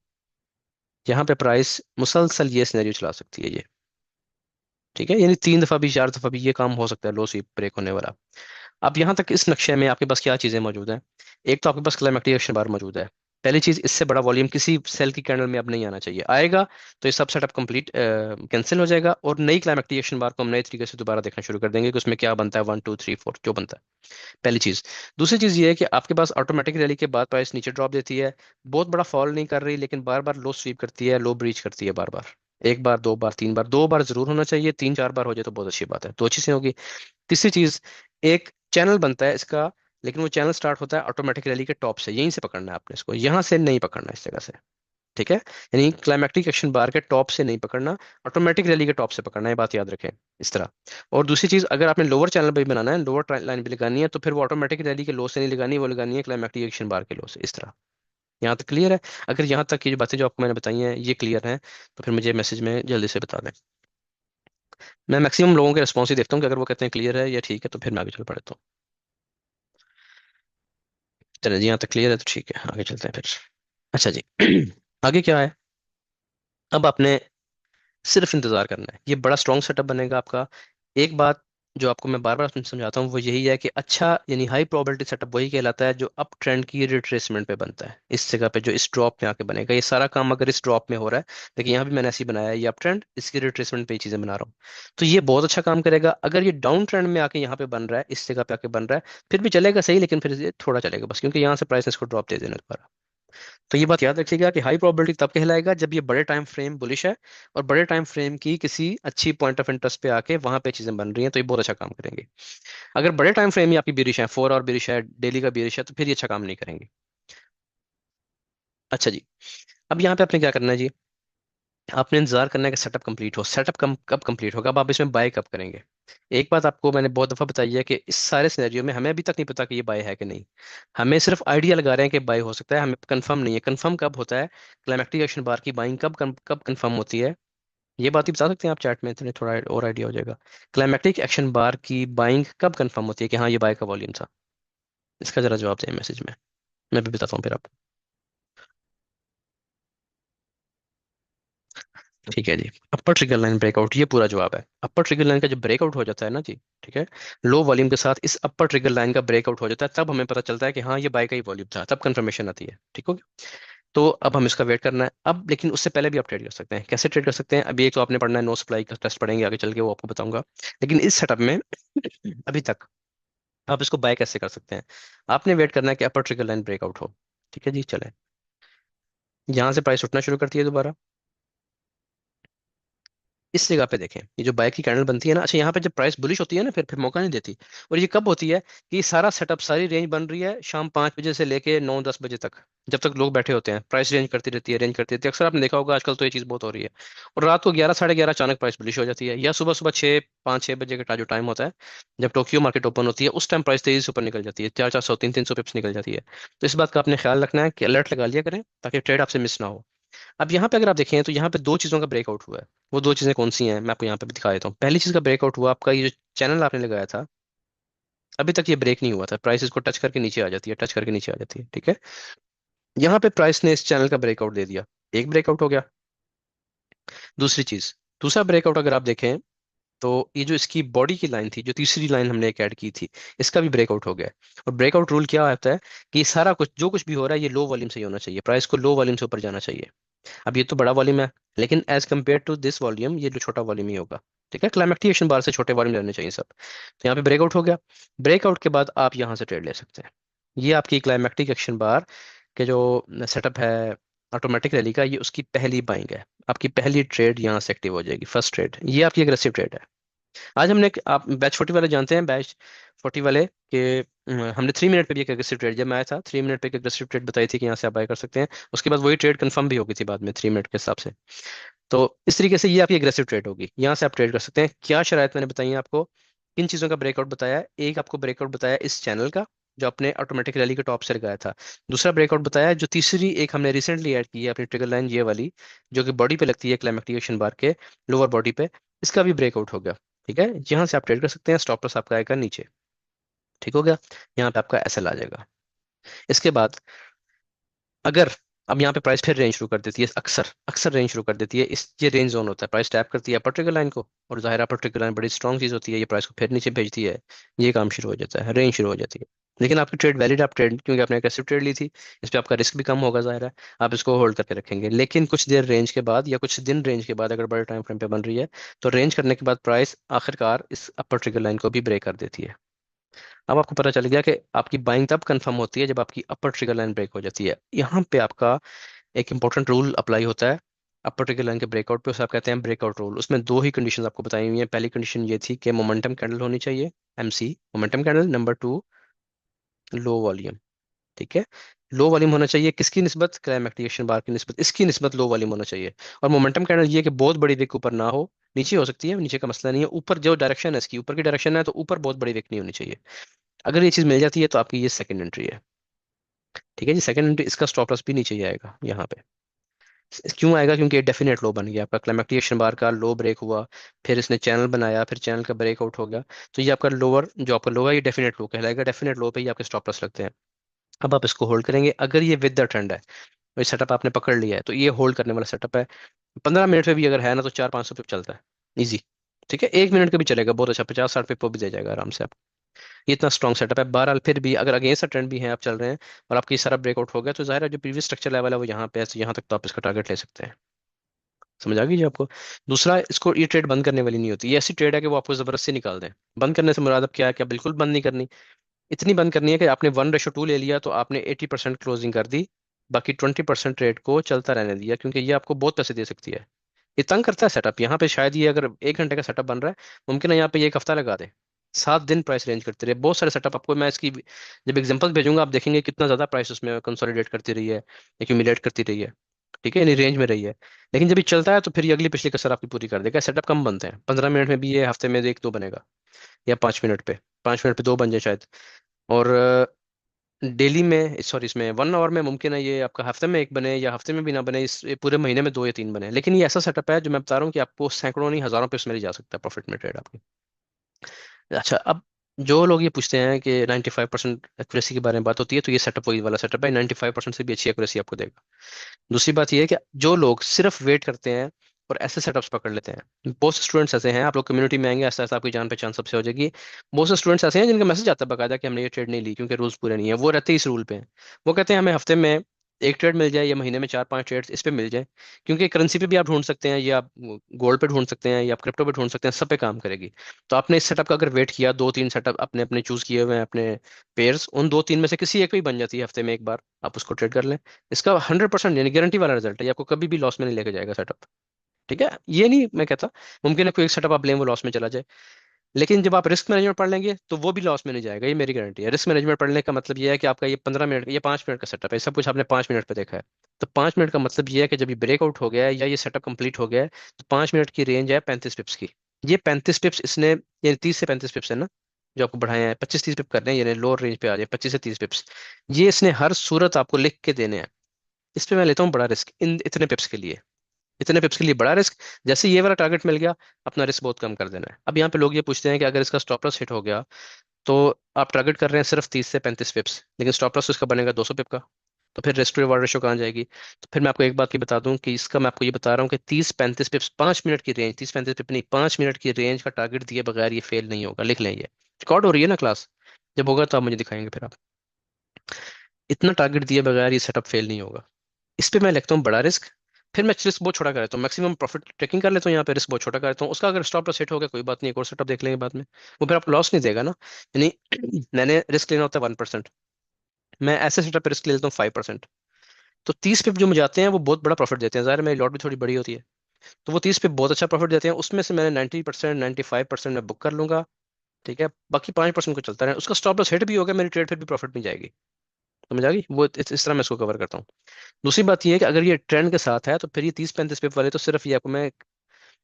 यहाँ पे प्राइस मुसलसल ये सिनेरियो चला सकती है ये। ठीक है, यानी 3 दफा भी, 4 दफा भी ये काम हो सकता है, लो स्वीप ब्रेक होने वाला। अब यहाँ तक इस नक्शे में आपके पास क्या चीजें मौजूद हैं। एक तो आपके पास क्लाइमेक्टिक एक्शन बार मौजूद है। पहली चीज, इससे बड़ा वॉल्यूम किसी सेल की कैंडल में अब नहीं आना चाहिए, आएगा तो ये सब सेटअप कंप्लीट कैंसिल हो जाएगा, और नई क्लाइमेक्टिक एक्शन बार को हम नए तरीके से दोबारा देखना शुरू कर देंगे, कि उसमें क्या बनता है, 1 2 3 4 जो बनता है। पहली चीज। दूसरी चीज ये है कि आपके पास ऑटोमेटिक रैली के बाद प्राइस नीचे ड्रॉप देती है, बहुत बड़ा फॉल नहीं कर रही, लेकिन बार बार लो स्वीप करती है, लो ब्रीच करती है बार बार। एक बार, दो बार, तीन बार, 2 बार जरूर होना चाहिए, 3 4 बार हो जाए तो बहुत अच्छी बात है, तो अच्छी से होगी। तीसरी चीज, एक चैनल बनता है इसका, लेकिन वो चैनल स्टार्ट होता है ऑटोमेटिक रैली के टॉप से, यहीं से पकड़ना है आपने इसको, यहाँ से नहीं पकड़ना इस जगह से। ठीक है, यानी क्लाइमेक्टिक एक्शन बार के टॉप से नहीं पकड़ना, ऑटोमेटिक रैली के टॉप से पकड़ना है, बात याद रखें इस तरह। और दूसरी चीज, अगर आपने लोअर चैनल भी बनाना है, लोअर लाइन भी लगानी है, तो फिर वो ऑटोमेटिक रैली के लो से नहीं लगानी, वो लगानी है क्लाइमेक्टिक एक्शन बार के लो से, इस तरह। यहाँ तक क्लियर है। अगर यहाँ तक की जो बातें जो आपको मैंने बताई हैं ये क्लियर हैं, तो फिर मुझे मैसेज में जल्दी से बता दें। मैं मैक्सिमम लोगों के रिस्पॉन्स ही देखता हूँ, कि अगर वो कहते हैं क्लियर है या ठीक है, तो फिर मैं आगे चल पड़ता हूँ। चलिए जी, यहाँ तक क्लियर है तो ठीक है, आगे चलते हैं फिर। अच्छा जी। आगे क्या है, अब आपने सिर्फ इंतजार करना है, ये बड़ा स्ट्रॉन्ग सेटअप बनेगा आपका। एक बात जो आपको मैं बार बार समझाता हूँ वो यही है, कि अच्छा यानी हाई प्रोबेबिलिटी सेटअप वही कहलाता है जो अप ट्रेंड की रिट्रेसमेंट पे बनता है, इस जगह पे जो इस ड्रॉप में आके बनेगा। ये सारा काम अगर इस ड्रॉप में हो रहा है, देखिए यहाँ भी मैंने ऐसे ही बनाया है, ये अप ट्रेंड, इसकी रिट्रेसमेंट पे ये चीजें बना रहा हूँ, तो ये बहुत अच्छा काम करेगा। अगर ये डाउन ट्रेंड में आके यहाँ पे बन रहा है, इस जगह पे आके बन रहा है, फिर भी चलेगा सही, लेकिन फिर ये थोड़ा चलेगा बस, क्योंकि यहाँ से प्राइस इसको ड्रॉप दे देने दोबारा। तो ये बात याद रखिएगा कि हाई प्रोबेबिलिटी तब कहलाएगा जब ये बड़े टाइम फ्रेम बुलिश है, और बड़े टाइम फ्रेम की किसी अच्छी पॉइंट ऑफ इंटरेस्ट पे आके वहां पे चीजें बन रही हैं, तो ये बहुत अच्छा काम करेंगे। अगर बड़े टाइम फ्रेम ही आपकी बेरिश है, 4 और बेरिश है, डेली का बेरिश है, तो फिर ये अच्छा काम नहीं करेंगे। अच्छा जी, अब यहाँ पे आपने क्या करना है जी, आपने इंतजार करना है कि सेटअप कंप्लीट हो। सेटअप कब कंप्लीट होगा, अब आप इसमें बाय कब करेंगे। एक बात आपको मैंने बहुत दफा बताई है कि इस सारे सिनेरियो में हमें अभी तक नहीं पता कि ये बाय है कि नहीं। हमें सिर्फ आइडिया लगा रहे हैं कि बाय हो सकता है, हमें कंफर्म नहीं है। कंफर्म कब होता है, क्लाइमेक्टिक एक्शन बार की बाइंग कब कंफर्म होती है, ये बात ही बता सकते हैं आप चैट में, इतने थोड़ा और आइडिया हो जाएगा। क्लाइमेक्टिक एक्शन बार की बाइंग कब कंफर्म होती है कि हाँ ये बाय का वॉल्यूम था। इसका जरा जवाब दें मैसेज में, मैं भी बताता हूँ फिर आपको। ठीक है जी। अपर ट्रिगर लाइन ब्रेकआउट, ये पूरा जवाब है। अपर ट्रिगर लाइन का जब ब्रेकआउट हो जाता है ना जी, ठीक है, लो वॉल्यूम के साथ इस अपर ट्रिगर लाइन का ब्रेकआउट हो जाता है, तब हमें पता चलता है कि हाँ ये बाय का ही वॉल्यूम था, तब कंफर्मेशन आती है। ठीक हो गया। तो अब हम इसका वेट करना है अब, लेकिन उससे पहले भी आप ट्रेड कर सकते हैं। कैसे ट्रेड कर सकते हैं, अभी एक तो आपने पढ़ना है, नो सप्लाई का टेस्ट पढ़ेंगे आगे चल के, वो आपको बताऊंगा। लेकिन इस सेटअप में अभी तक आप इसको बाय कैसे कर सकते हैं। आपने वेट करना है कि अपर ट्रिगर लाइन ब्रेकआउट हो। ठीक है जी, चले। यहाँ से प्राइस उठना शुरू करती है दोबारा, इस जगह पे देखें, ये जो बाय की कैंडल बनती है ना, अच्छा यहाँ पे जब प्राइस बुलिश होती है ना, फिर मौका नहीं देती। और ये कब होती है, कि सारा सेटअप, सारी रेंज बन रही है शाम 5 बजे से लेके 9-10 बजे तक, जब तक लोग बैठे होते हैं, प्राइस रेंज करती रहती है, रेंज करती रहती है। अक्सर आपने देखा होगा आजकल तो ये चीज़ बहुत हो रही है। और रात को 11 साढ़े 11 अचानक प्राइस बुलिश हो जाती है, या सुबह सुबह 6 5 6 बजे का जो टाइम होता है, जब टोक्यो मार्केट ओपन होती है, उस टाइम प्राइस तेजी से ऊपर निकल जाती है, 400 400 300 300 पिप्स निकल जाती है। तो इस बात का आपने ख्याल रखना है कि अलर्ट लगा लिया करें, ताकि ट्रेड आपसे मिस ना हो। अब यहाँ पे अगर आप देखें तो यहाँ पे दो चीज़ों का ब्रेकआउट हुआ है। वो दो चीज़ें कौन सी हैं, मैं आपको यहाँ पे भी दिखा देता हूँ। पहली चीज़ का ब्रेकआउट हुआ आपका, ये जो चैनल आपने लगाया था, अभी तक ये ब्रेक नहीं हुआ था, प्राइस इसको टच करके नीचे आ जाती है, टच करके नीचे आ जाती है। ठीक है, यहाँ पे प्राइस ने इस चैनल का ब्रेकआउट दे दिया, एक ब्रेकआउट हो गया। दूसरी चीज़, दूसरा ब्रेकआउट अगर आप देखें, तो ये जो इसकी बॉडी की लाइन थी, जो तीसरी लाइन हमने एक ऐड की थी, इसका भी ब्रेकआउट हो गया है। और ब्रेकआउट रूल क्या होता है, कि सारा कुछ जो कुछ भी हो रहा है, ये लो वॉल्यूम से ही होना चाहिए, प्राइस को लो वॉल्यूम से ऊपर जाना चाहिए। अब ये तो बड़ा वॉल्यूम है, लेकिन as compare to this volume ये जो छोटा वॉल्यूम ही होगा। ठीक है, क्लाइमेक्टिक बार से छोटे वॉल्यूम रहने चाहिए सब। तो यहाँ पे ब्रेकआउट हो गया। ब्रेकआउट के बाद आप यहाँ से ट्रेड ले सकते हैं। ये आपकी क्लाइमेक्टिक एक्शन बार के जो सेटअप है ऑटोमेटिक रैली का, ये उसकी पहली बाइंग है। आपकी पहली ट्रेड यहाँ से एक्टिव हो जाएगी, फर्स्ट ट्रेड, ये आपकी अग्रेसिव ट्रेड है। आज हमने आप बैच 40 वाले जानते हैं, बैच 40 वाले के हमने 3 मिनट पे भी एक एग्रेसिव ट्रेड, जब मैं आया था 3 मिनट पे एक एग्रेसिव ट्रेड बताई थी कि यहाँ से आप बाय कर सकते हैं। उसके बाद वही ट्रेड कंफर्म भी हो गई थी बाद में 3 मिनट के हिसाब से। तो इस तरीके से ये आपकी एग्रेसिव ट्रेड होगी, यहाँ से आप ट्रेड कर सकते हैं। क्या शरायत मैंने बताई है आपको, किन चीज़ों का ब्रेकआउट बताया है। एक आपको ब्रेकआउट बताया इस चैनल का, जो आपने ऑटोमेटिक रैली के टॉप से लगाया था। दूसरा ब्रेकआउट बताया है जो तीसरी एक हमने रिसेंटली ऐड की है अपनी ट्रिगर लाइन, ये वाली, जो कि बॉडी पे लगती है क्लाइमेक्टिक बार के लोअर बॉडी पे, इसका भी ब्रेकआउट हो गया। ठीक है, यहाँ से आप ट्रेड कर सकते हैं। स्टॉप लॉस आपका आएगा नीचे। ठीक हो गया, यहाँ पे आपका एसएल आ जाएगा। इसके बाद अगर अब यहाँ पे प्राइस फिर रेंज शुरू कर देती है, अक्सर अक्सर रेंज शुरू कर देती है, इस ये रेंज जोन होता है, प्राइस टैप करती है अपर ट्रिगर लाइन को, और जाहिर अपर ट्रिगर लाइन बड़ी स्ट्रॉन्ग चीज होती है, ये प्राइस को फिर नीचे भेजती है, ये काम शुरू हो जाता है, रेंज शुरू हो जाती है। लेकिन आपकी ट्रेड वैलिड, आप ट्रेड, क्योंकि आपने एक एसिड ट्रेड ली थी, इस पे आपका रिस्क भी कम होगा, जाहिर है आप इसको होल्ड करके रखेंगे। लेकिन कुछ देर रेंज के बाद या कुछ दिन रेंज के बाद, अगर बड़े टाइम फ्रेम पे बन रही है, तो रेंज करने के बाद प्राइस आखिरकार इस अपर ट्रिगर लाइन को भी ब्रेक कर देती है। अब आपको पता चल गया कि आपकी बाइंग तब कंफर्म होती है जब आपकी अपर ट्रिगर लाइन ब्रेक हो जाती है। यहाँ पे आपका एक इंपॉर्टेंट रूल अप्लाई होता है अपर ट्रिगर लाइन के ब्रेकआउट पे, उसे आप कहते हैं ब्रेकआउट रूल। उसमें दो ही कंडीशन आपको बताई हुई है। पहली कंडीशन ये थी कि मोमेंटम कैंडल होनी चाहिए, MC momentum candle. Number two, low volume. ठीक है, लो वॉल्यूम होना चाहिए किसकी निस्बत, क्लाइमेक्टिक बार की निस्बत, इसकी निस्बत लो वॉल्यूम होना चाहिए। और मोमेंटम कैंडल ये कि बहुत बड़ी विक ऊपर ना हो, नीचे हो सकती है, नीचे का मसला नहीं है, ऊपर जो डायरेक्शन है इसकी, ऊपर की डायरेक्शन है, तो ऊपर बहुत बड़ी विक नहीं होनी चाहिए। अगर ये चीज मिल जाती है तो आपकी ये सेकंड एंट्री है। ठीक है जी, सेकंड एंट्री, इसका स्टॉप लॉस भी नीचे ही आएगा यहाँ पे। क्यों आएगा, क्योंकि ये डेफिनेट लो बन गया आपका, क्लाइमेक्टिक बार का लो ब्रेक हुआ, फिर इसने चैनल बनाया, फिर चैनल का ब्रेकआउट हो गया, तो ये आपका लोअर जो आपका लो है, ये डेफिनेट लो कहलाएगा। डेफिनेट लो पे ही आपके स्टॉप लॉस लगते हैं। अब आप इसको होल्ड करेंगे, अगर ये विद द ट्रेंड है, ये सेटअप आपने पकड़ लिया है, तो ये होल्ड करने वाला सेटअप है। 15 मिनट में भी अगर है ना, तो 400 500 पिप चलता है, इजी। ठीक है, 1 मिनट का भी चलेगा बहुत अच्छा, 50 60 पिप वो भी दे जाएगा आराम से आप। ये इतना स्ट्रॉन्ग सेटअप है। बहरहाल फिर भी अगर अगेंस्ट ट्रेंड भी है, आप चल रहे हैं और आपकी सारा ब्रेकआउट हो गया, तो जाहिर है जो प्रीवियस स्ट्रक्चर लेवल है वो यहाँ पे है, तो यहाँ तक तो आप इसका टारगेट ले सकते हैं। समझ आ गई जी आपको। दूसरा, इसको ये ट्रेड बंद करने वाली नहीं होती, ये ऐसी ट्रेड है कि वो आपको जबरदस्ती निकाल दें। बंद करने से मुराद अब क्या है, क्या बिल्कुल बंद नहीं करनी, इतनी बंद करनी है कि आपने 1:2 ले लिया, तो आपने 80% क्लोजिंग कर दी, बाकी 20% ट्रेड को चलता रहने दिया, क्योंकि ये आपको बहुत पैसे दे सकती है। ये तंग करता है सेटअप यहाँ पे, शायद ये अगर 1 घंटे का सेटअप बन रहा है, मुमकिन है यहाँ पे ये 1 हफ्ता लगा दे, 7 दिन प्राइस रेंज करते रहे। बहुत सारे सेटअप आपको मैं इसकी जब एग्जांपल भेजूंगा, आप देखेंगे कितना ज्यादा प्राइस उसमें कंसोलिडेट करती रही है, एक्यूमुलेट करती रही है। ठीक है, यानी रेंज में रही है। लेकिन जब ये चलता है तो फिर ये अगली पिछली कसर आपकी पूरी कर देगा। सेटअप कम बनते हैं, 15 मिनट में भी ये हफ्ते में एक दो बनेगा, या 5 मिनट पे, 5 मिनट पे दो बन जाए शायद। और डेली में, सॉरी, इसमें 1 आवर में मुमकिन है ये आपका हफ्ते में एक बने, या हफ्ते में भी ना बने, इस ये पूरे महीने में दो या तीन बने। लेकिन ये ऐसा सेटअप है जो मैं बता रहा हूँ कि आपको सैकड़ों नहीं हजारों पे उसमें ले जा सकता है प्रॉफिट में ट्रेड आपकी। अच्छा, अब जो लोग ये पूछते हैं कि 95% एक्यूरेसी के बारे में बात होती है, तो ये सेटअप वही वाला सेटअप है, 95% से भी अच्छी एक्यूरेसी आपको देगा। दूसरी बात यह है कि जो लोग सिर्फ वेट करते हैं और ऐसे सेटअप्स पकड़ लेते हैं, बहुत से स्टूडेंट्स ऐसे हैं, आप लोग कम्युनिटी में आएंगे ऐसा ऐसा आपकी जान पहचान सबसे हो जाएगी। बहुत से स्टूडेंट्स ऐसे हैं जिनका मैसेज आता है बकायदा कि हमने ये ट्रेड नहीं ली क्योंकि रूल्स पूरे नहीं है, वो रहते ही इस रूल पे हैं। वो कहते हैं हमें हफ्ते में एक ट्रेड मिल जाए या महीने में चार पांच ट्रेड इस पे मिल जाए, क्योंकि करेंसी पे भी आप ढूंढ सकते हैं, या आप गोल्ड पे ढूंढ सकते हैं, या आप क्रिप्टो पे ढूंढ सकते हैं, सब पे काम करेगी। तो आपने इस सेटअप का अगर वेट किया, दो तीन सेटअप अपने अपने चूज किए हुए हैं अपने पेयर्स, उन दो तीन में से किसी एक पे ही बन जाती है हफ्ते में एक बार, आप उसको ट्रेड कर लें। इसका 100% यानी गारंटी वाला रिजल्ट है, ये आपको कभी भी लॉस में नहीं लेके जाएगा सेटअप। ठीक है, ये नहीं मैं कहता मुमकिन है कोई एक सेटअप आप लें वो लॉस में चला जाए, लेकिन जब आप रिस्क मैनेजमेंट पढ़ लेंगे तो वो भी लॉस में नहीं जाएगा, ये मेरी गारंटी है। रिस्क मैनेजमेंट पढ़ने का मतलब ये है कि आपका ये 15 मिनट, ये 5 मिनट का सेटअप है, सब कुछ आपने 5 मिनट पे देखा है। तो 5 मिनट का मतलब ये है कि जब ये ब्रेकआउट हो गया है या ये सेटअप कंप्लीट हो गया है, तो 5 मिनट की रेंज है 35 पिप्स की। ये 35 पिप्स इसने, यानी 30 से 35 पिप्स है ना, जो आपको बढ़ाए हैं, 25 30 पिप कर रहे हैं, यानी लोअर रेंज पे आ जाए 25 से 30 पिप्स। ये इसने हर सूरत आपको लिख के देने हैं। इस पे मैं लेता हूँ बड़ा रिस्क इन इतने पिप्स के लिए, इतने पिप्स के लिए बड़ा रिस्क। जैसे ये वाला टारगेट मिल गया, अपना रिस्क बहुत कम कर देना है। अब यहाँ पे लोग ये पूछते हैं कि अगर इसका स्टॉप लॉस हिट हो गया, तो आप टारगेट कर रहे हैं सिर्फ 30 से 35 पिप्स, लेकिन स्टॉप लॉस इसका बनेगा 200 पिप का, तो फिर रिस्क टू रिवॉर्ड रेशो कहाँ जाएगी? तो फिर मैं आपको एक बात की बता दूं कि इसका मैं आपको ये बता रहा हूँ कि 30 35 पिप्स, 5 मिनट की रेंज, 30 35 पिप नहीं, 5 मिनट की रेंज का टारगेट दिए बगैर ये फेल नहीं होगा, लिख लें। ये रिकॉर्ड हो रही है ना क्लास, जब होगा तो आप मुझे दिखाएंगे फिर आप। इतना टारगेट दिए बगैर ये सेटअप फेल नहीं होगा। इस पे मैं लिखता हूँ बड़ा रिस्क, फिर मैं रिस्क बहुत छोटा कर लेता हूँ, मैक्सिमम प्रॉफिट टेकिंग कर लेता हूँ, यहाँ पे रिस्क बहुत छोटा कर लेता हूँ। उसका अगर स्टॉप लॉस हिट हो गया कोई बात नहीं, एक और सेटअप देख लेंगे बाद में, वो फिर आपको लॉस नहीं देगा ना। यानी मैंने रिस्क लेना होता है 1%, मैं ऐसे सेटअप पे रिस्क ले लेता हूँ 5%। तो 30 पिप जो मुझे आते हैं वो बहुत बड़ा प्रॉफिट देते हैं, ज़ाहिर है मेरी लॉट भी थोड़ी बड़ी होती है, तो वो 30 पिप बहुत अच्छा प्रॉफिट देते हैं। उसमें से मैंने 90% 95% में बुक कर लूंगा। ठीक है, बाकी 5% को चलता रहे, उसका स्टॉप लॉस हिट भी होगा, मेरी ट्रेड फिर भी प्रॉफिट में जाएगी। समझ आ गई? वो इस तरह मैं इसको कवर करता हूँ। दूसरी बात ये है कि अगर ये ट्रेंड के साथ है तो फिर ये 30 35 पिप वाले, तो सिर्फ ये आपको मैं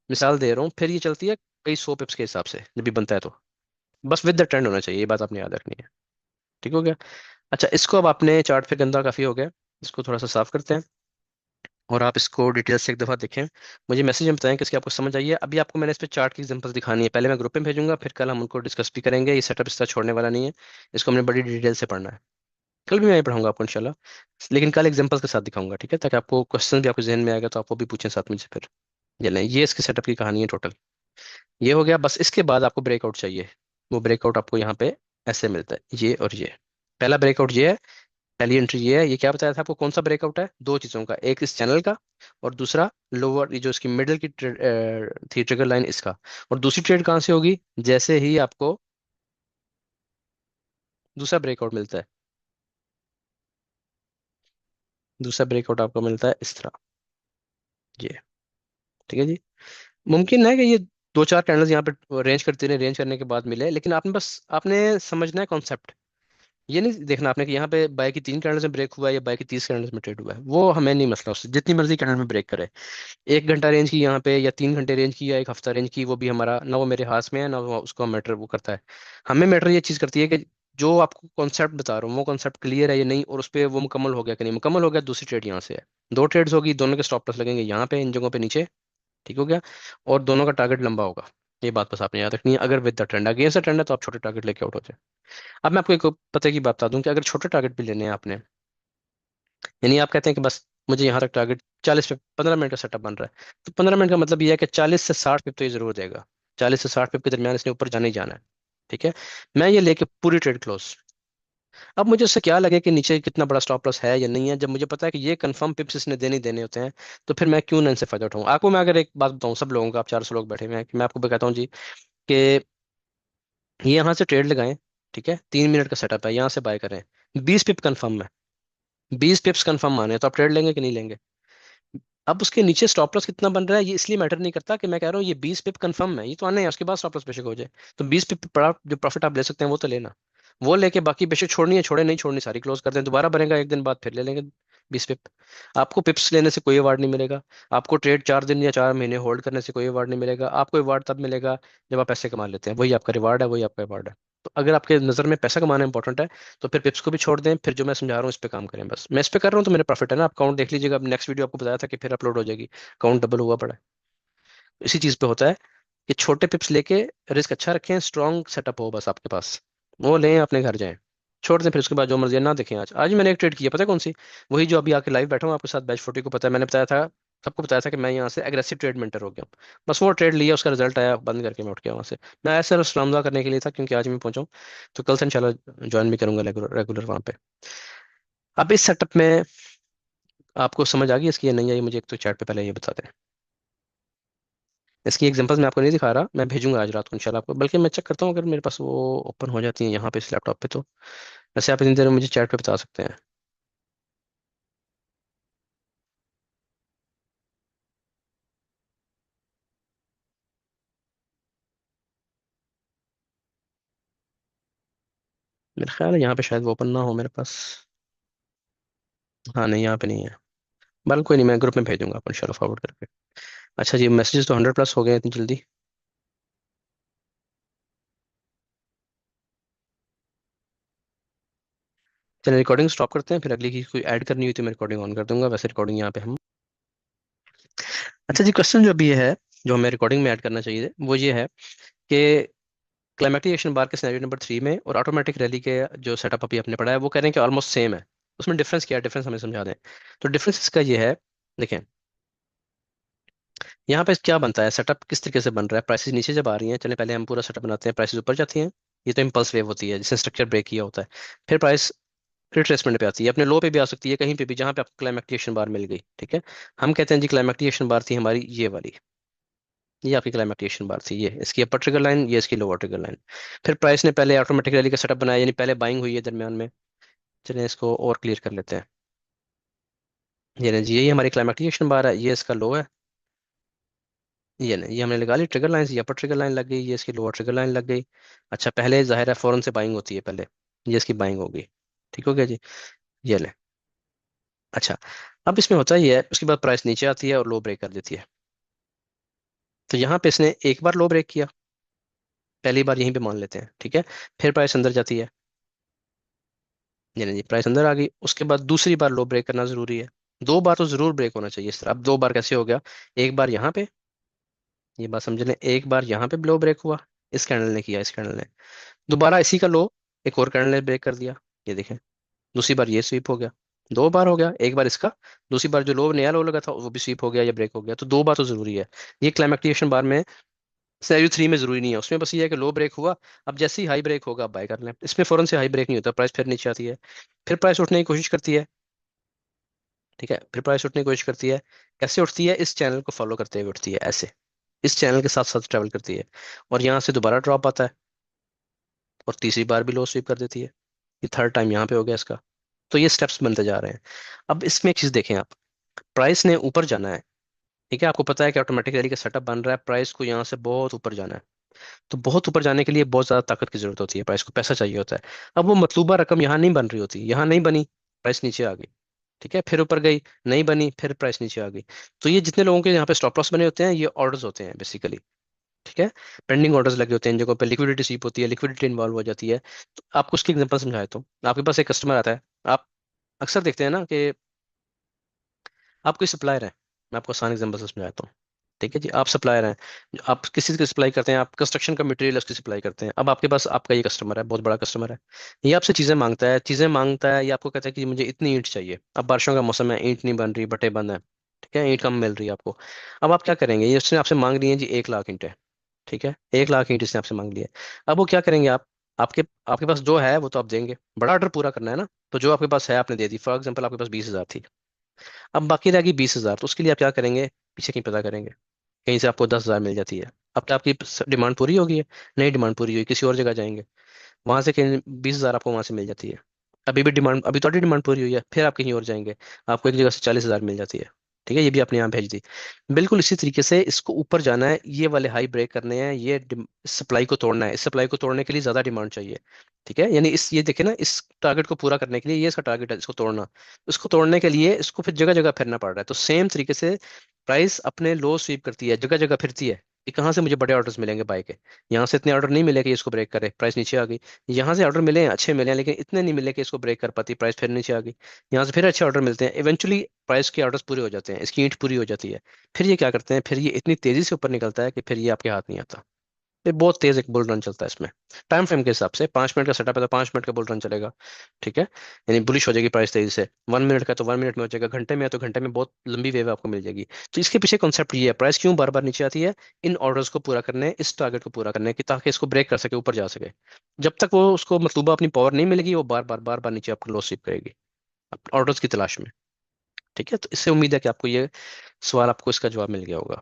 मिसाल दे रहा हूँ, फिर ये चलती है कई 100 पिप्स के हिसाब से जब भी बनता है तो। बस विद द ट्रेंड होना चाहिए, ये बात आपने याद रखनी है। ठीक हो गया? अच्छा, इसको अब आपने चार्ट पे गंदा काफी हो गया, इसको थोड़ा सा साफ करते हैं और आप इसको डिटेल से एक दफा देखें, मुझे मैसेज में बताएं कि इसकी आपको समझ आई है। अभी आपको मैंने इस पे चार्ट की एग्जांपल्स दिखानी है, पहले मैं ग्रुप में भेजूंगा, फिर कल हम उनको डिस्कस भी करेंगे। ये सेटअप इस तरह छोड़ने वाला नहीं है, इसको हमने बड़ी डिटेल से पढ़ना है। कल भी मैं ये पढ़ाऊंगा आपको इंशाल्लाह, लेकिन कल एग्जांपल्स के साथ दिखाऊंगा, ठीक है, ताकि आपको क्वेश्चन भी आपके जहन में आएगा तो आप वो भी पूछें साथ में से फिर। ये लें, ये इसके सेटअप की कहानी है टोटल। ये हो गया। बस इसके बाद आपको ब्रेकआउट चाहिए, वो ब्रेकआउट आपको यहाँ पे ऐसे मिलता है, ये और ये। पहला ब्रेकआउट ये है, पहली एंट्री ये है। ये क्या बताया था आपको, कौन सा ब्रेकआउट है? दो चीजों का, एक इस चैनल का, और दूसरा लोअर, ये जो इसकी मिडिल की थी ट्रिगर लाइन, इसका। और दूसरी ट्रेड कहाँ से होगी? जैसे ही आपको दूसरा ब्रेकआउट मिलता है, दूसरा ब्रेकआउट आपको मिलता है इस तरह, ये। ठीक है जी, मुमकिन है कि ये दो चार कैंडल्स यहाँ पे रेंज करते रहे, रेंज करने के बाद मिले, लेकिन आपने बस आपने समझना है कॉन्सेप्ट। ये नहीं देखना आपने कि यहाँ पे बाय की 3 कैंडल्स में ब्रेक हुआ है या बाय की 30 कैंडल्स में ट्रेड हुआ है, वो हमें नहीं मसला उससे, जितनी मर्जी कैंडल में ब्रेक करे। 1 घंटा रेंज की यहाँ पे, या 3 घंटे रेंज की, या एक हफ्ता रेंज की, वो भी हमारा ना, वो मेरे हाथ में है ना, वो उसको मैटर वो करता है। हमें मैटर ये चीज़ करती है कि जो आपको कॉन्सेप्ट बता रहा हूँ वो कॉन्सेप्ट क्लियर है या नहीं, और उस पर वो मुकम्मल हो गया कि नहीं। मुकम्मल हो गया, दूसरी ट्रेड यहाँ से है, दो ट्रेड्स होगी, दोनों के स्टॉप लॉस लगेंगे यहाँ पे, इन जगहों पे नीचे। ठीक हो गया? और दोनों का टारगेट लंबा होगा, ये बात बस आपने याद रखनी है। अगर with the trend, against the trend है तो आप छोटे टारगेट लेके आउट हो जाए। अब मैं आपको एक पते की बात बता दूं कि अगर छोटे टारगेट भी लेने हैं आपने, यानी आप कहते हैं कि बस मुझे यहाँ तक टारगेट 40 पे, 15 मिनट का सेटअप बन रहा है, तो 15 मिनट का मतलब ये है कि 40 से 60 पिप तो ये जरूर देगा, 40 से 60 पिप के दरमियान इसने ऊपर जाने ही जाना है। ठीक है, मैं ये लेके पूरी ट्रेड क्लोज। अब मुझे उससे क्या लगे कि नीचे कितना बड़ा स्टॉप लॉस है या नहीं है, जब मुझे पता है कि ये कंफर्म पिप्स इसने देने ही देने होते हैं, तो फिर मैं क्यों ना इनसे फायदा उठाऊं। आपको मैं अगर एक बात बताऊं, सब लोगों का, आप 400 लोग बैठे हुए हैं, कि मैं आपको बताता हूँ जी कि ये यहाँ से ट्रेड लगाएं, ठीक है, 3 मिनट का सेटअप है, यहाँ से बाय करें, 20 पिप कंफर्म है, 20 पिप्स कंफर्म माने तो आप ट्रेड लेंगे कि नहीं लेंगे? अब उसके नीचे स्टॉप लॉस कितना बन रहा है ये इसलिए मैटर नहीं करता, कि मैं कह रहा हूँ ये 20 पिप कंफर्म है, ये तो आने हैं, उसके बाद स्टॉप लॉस बेशक हो जाए, तो 20 पिप बड़ा जो प्रॉफिट आप ले सकते हैं वो तो लेना। वो लेके बाकी बेशक छोड़नी है छोड़े, नहीं छोड़नी सारी क्लोज कर दें, दोबारा बनेगा एक दिन बाद फिर ले लेंगे 20 पिप। आपको पिप्स लेने से कोई अवार्ड नहीं मिलेगा। आपको ट्रेड 4 दिन या 4 महीने होल्ड करने से कोई अवार्ड नहीं मिलेगा। आपको अवार्ड तब मिलेगा जब आप पैसे कमा लेते हैं, वही आपका रिवार्ड है, वही आपका अवार्ड है। तो अगर आपके नज़र में पैसा कमाना इंपॉर्टेंट है तो फिर पिप्स को भी छोड़ दें, फिर जो मैं समझा रहा हूँ इस पे काम करें। बस मैं इस पे कर रहा हूँ तो मेरा प्रॉफिट है ना। आप काउंट देख लीजिएगा, अब नेक्स्ट वीडियो आपको बताया था कि फिर अपलोड हो जाएगी, काउंट डबल हुआ पड़ा है। इसी चीज़ पे होता है कि छोटे पिप्स लेके रिस्क अच्छा रखें, स्ट्रॉन्ग सेटअप हो बस आपके पास, वो लें अपने घर जाएं, छोड़ दें, फिर उसके बाद जो मर्जी है ना देखें। आज आज मैंने एक ट्रेड किया, पता है कौन सी? वही जो अभी आके लाइव बैठा हूँ आपके साथ, बैच 40 को पता है, मैंने बताया था, सबको बताया था कि मैं यहाँ से एग्रेसिव ट्रेड मेंटर हो गया हूँ। बस वो ट्रेड लिया, उसका रिजल्ट आया, बंद करके मैं उठ गया वहाँ से। मैं ऐसे सिर्फ सलामदुआ करने के लिए था क्योंकि आज मैं पहुंचा हूँ, तो कल से इंशाल्लाह ज्वाइन भी करूंगा रेगुलर रेगुलर वहाँ पे। अब इस सेटअप में आपको समझ आ गई इसकी या नहीं आई, मुझे एक तो चैट पे पहले ये बता दें। इसकी एग्जांपल्स मैं आपको नहीं दिखा रहा, मैं भेजूंगा आज रात को इंशाल्लाह आपको, बल्कि मैं चेक करता हूँ अगर मेरे पास वो ओपन हो जाती है यहाँ पे इस लैपटॉप पे तो। वैसे आप इतनी देर में मुझे चैट पे बता सकते हैं। मेरा ख्याल है यहाँ पे शायद वो ओपन ना हो मेरे पास। हाँ नहीं, यहाँ पे नहीं है। बल कोई नहीं, मैं ग्रुप में भेजूंगा अपन इंशाल्लाह फॉरवर्ड करके। अच्छा जी, मैसेजेस तो 100+ हो गए इतनी जल्दी। चलिए रिकॉर्डिंग स्टॉप करते हैं, फिर अगली की कोई ऐड करनी हुई तो मैं रिकॉर्डिंग ऑन कर दूंगा, वैसे रिकॉर्डिंग यहाँ पे हम। अच्छा जी, क्वेश्चन जो अभी ये है, जो हमें रिकॉर्डिंग में ऐड करना चाहिए वो ये है कि क्लाइमेटिक एक्शन बार के सिनेरियो नंबर 3 में और ऑटोमेटिक रैली के जो सेटअप अभी आपने पढ़ा है वो कह रहे हैं कि ऑलमोस्ट सेम है। उसमें डिफरेंस क्या है, डिफरेंस हमें समझा दें। तो डिफरेंस इसका ये है, देखें यहाँ पे क्या बनता है, सेटअप किस तरीके से बन रहा है। प्राइसेस नीचे जब आ रही हैं, चले पहले हम पूरा सेटअप बनाते हैं, प्राइसेस ऊपर जाती हैं, ये तो इम्पल्स वेव होती है जिसने स्ट्रक्चर ब्रेक किया होता है। फिर प्राइस रिट्रेसमेंट पे आती है, अपने लो पे भी आ सकती है कहीं पे भी जहाँ पे आपको क्लाइमेक्टिक बार मिल गई, ठीक है। हम कहते हैं जी क्लाइमेक्टिक बार थी हमारी ये वाली, ये आपकी क्लाइमेक्टिक बार थी, ये इसकी अपर ट्रिगर लाइन, ये इसकी लोअर ट्रिगर लाइन। फिर प्राइस ने पहले ऑटोमेटिक रैली का सेटअप बनाया, यानी पहले बाइंग हुई है दरमियान में। चलिए इसको और क्लियर कर लेते हैं। ये नहीं जी, यही हमारी क्लाइमेक्टिक बार है, ये इसका लो है। ये नहीं, ये हमने लगा ली ट्रिगर लाइन, ये अपर ट्रिगर लाइन लग गई, ये इसकी लोअर ट्रिगर लाइन लग गई। अच्छा पहले जाहिर है फौरन से बाइंग होती है पहले, ये इसकी बाइंग होगी, ठीक हो गया जी। ये ले। अच्छा, अब इसमें होता ही है उसके बाद प्राइस नीचे आती है और लो ब्रेक कर देती है। तो यहाँ पे इसने एक बार लो ब्रेक किया, पहली बार यहीं पे मान लेते हैं, ठीक है। फिर प्राइस अंदर जाती है, यानी जी प्राइस अंदर आ गई, उसके बाद दूसरी बार लो ब्रेक करना जरूरी है। 2 बार तो जरूर ब्रेक होना चाहिए इस तरह। अब 2 बार कैसे हो गया, एक बार यहाँ पे, ये बात समझ लें, एक बार यहाँ पे लो ब्रेक हुआ, इस कैंडल ने किया, इस कैंडल ने दोबारा इसी का लो, एक और कैंडल ने ब्रेक कर दिया, ये देखें। दूसरी बार ये स्वीप हो गया, 2 बार हो गया, एक बार इसका, दूसरी बार जो लो नया लो लगा था वो भी स्वीप हो गया या ब्रेक हो गया, तो 2 बार तो जरूरी है। ये क्लाइमेक्टिक बार में सिनेरियो 3 में जरूरी नहीं है, उसमें बस ये है कि लो ब्रेक हुआ, अब जैसे ही हाई ब्रेक होगा आप बाय कर लें। इसमें फौरन से हाई ब्रेक नहीं होता, प्राइस फिर नीचे आती है, फिर प्राइस उठने की कोशिश करती है, ठीक है। फिर प्राइस उठने की कोशिश करती है, कैसे उठती है, इस चैनल को फॉलो करते हुए उठती है ऐसे, इस चैनल के साथ साथ ट्रेवल करती है, और यहाँ से दोबारा ड्रॉप आता है, और तीसरी बार भी लो स्वीप कर देती है। ये थर्ड टाइम यहाँ पे हो गया इसका। तो ये स्टेप्स बनते जा रहे हैं। अब इसमें एक चीज देखें आप, प्राइस ने ऊपर जाना है, ठीक है। आपको पता है कि ऑटोमेटिक रैली का सेटअप बन रहा है, प्राइस को यहाँ से बहुत ऊपर जाना है। तो बहुत ऊपर जाने के लिए बहुत ज्यादा ताकत की जरूरत होती है, प्राइस को पैसा चाहिए होता है। अब वो मतलूबा रकम यहाँ नहीं बन रही होती, यहाँ नहीं बनी, प्राइस नीचे आ गई, ठीक है। फिर ऊपर गई, नहीं बनी, फिर प्राइस नीचे आ गई। तो ये जितने लोगों के यहाँ पे स्टॉप लॉस बने होते हैं, ये ऑर्डर्स होते हैं बेसिकली, ठीक है। पेंडिंग ऑर्डर्स लगे होते हैं इन जगहों पे, लिक्विडिटी स्वीप होती है, लिक्विडिटी इन्वॉल्व हो जाती है। तो आपको उसकी एग्जांपल समझाए तो, आपके पास एक कस्टमर आता है, आप अक्सर देखते हैं ना कि आप कोई सप्लायर है, मैं आपको आसान एग्जांपल से समझाता हूँ, ठीक है जी। आप सप्लायर हैं, आप किसी की सप्लाई करते हैं, आप कंस्ट्रक्शन का मटेरियल उसकी सप्लाई करते हैं। अब आपके पास आपका ये कस्टमर है, बहुत बड़ा कस्टमर है, ये आपसे चीज़ें मांगता है, ये आपको कहता है कि मुझे इतनी ईंट चाहिए। अब बारिशों का मौसम है, ईंट नहीं बन रही, बटे बंद है, ठीक है, ईंट कम मिल रही है आपको। अब आप क्या करेंगे, ये उसने आपसे मांग रही है जी 1 लाख ईंटें, ठीक है, 1 लाख ईंट इसने आपसे मांग लिया है। अब वो क्या करेंगे आप, आपके आपके पास जो है वो तो आप देंगे, बड़ा ऑर्डर पूरा करना है ना, तो जो आपके पास है आपने दे दी। फॉर एग्जाम्पल आपके पास 20,000 थी, अब बाकी रहेगी 20,000, तो उसके लिए आप क्या करेंगे, पीछे कहीं पता करेंगे, कहीं से आपको 10,000 मिल जाती है। अब क्या आपकी डिमांड पूरी होगी है, नहीं डिमांड पूरी हुई, किसी और जगह जाएंगे, वहां से कहीं 20,000 आपको वहां से मिल जाती है। अभी भी डिमांड, अभी तो डिमांड पूरी हुई है, फिर आप कहीं और जाएंगे, आपको एक जगह से 40,000 मिल जाती है। ठीक है, ये भी आपने यहाँ भेज दी। बिल्कुल इसी तरीके से इसको ऊपर जाना है, ये वाले हाई ब्रेक करने हैं, ये सप्लाई को तोड़ना है। इस सप्लाई को तोड़ने के लिए ज्यादा डिमांड चाहिए। ठीक है, यानी इस ये देखे ना, इस टारगेट को पूरा करने के लिए ये इसका टारगेट है, इसको तोड़ना। इसको तोड़ने के लिए इसको फिर जगह जगह फिरना पड़ रहा है। तो सेम तरीके से प्राइस अपने लो स्वीप करती है, जगह जगह फिरती है कि कहाँ से मुझे बड़े ऑर्डर्स मिलेंगे बाय के। यहाँ से इतने ऑर्डर नहीं मिले कि इसको ब्रेक करे, प्राइस नीचे आ गई। यहाँ से ऑर्डर मिले हैं, अच्छे मिले हैं, लेकिन इतने नहीं मिले कि इसको ब्रेक कर पाती, प्राइस फिर नीचे आ गई। यहाँ से फिर अच्छे ऑर्डर मिलते हैं, इवेंचुअली प्राइस के ऑर्डर्स पूरे हो जाते हैं, इसकी ईंट पूरी हो जाती है। फिर ये क्या करते हैं, फिर ये इतनी तेजी से ऊपर निकलता है कि फिर ये आपके हाथ नहीं आता। ये बहुत तेज एक बुल रन चलता है इसमें। टाइम फ्रेम के हिसाब से 5 मिनट का सेटअप है तो 5 मिनट का बुल रन चलेगा। ठीक है, यानी बुलिश हो जाएगी प्राइस तेजी से। 1 मिनट का तो 1 मिनट में हो जाएगा, घंटे में है तो घंटे में बहुत लंबी वेव आपको मिल जाएगी। तो इसके पीछे कॉन्सेप्ट ये है, प्राइस क्यों बार बार नीचे आती है, इन ऑर्डर्स को पूरा करने, इस टारगेट को पूरा करने की, ताकि इसको ब्रेक कर सके, ऊपर जा सके। जब तक वो उसको मतलूबा अपनी पावर नहीं मिलेगी, वो बार बार नीचे आपको लॉस स्वीप करेगी ऑर्डर्स की तलाश में। ठीक है, तो इससे उम्मीद है कि आपको ये सवाल, आपको इसका जवाब मिल गया होगा।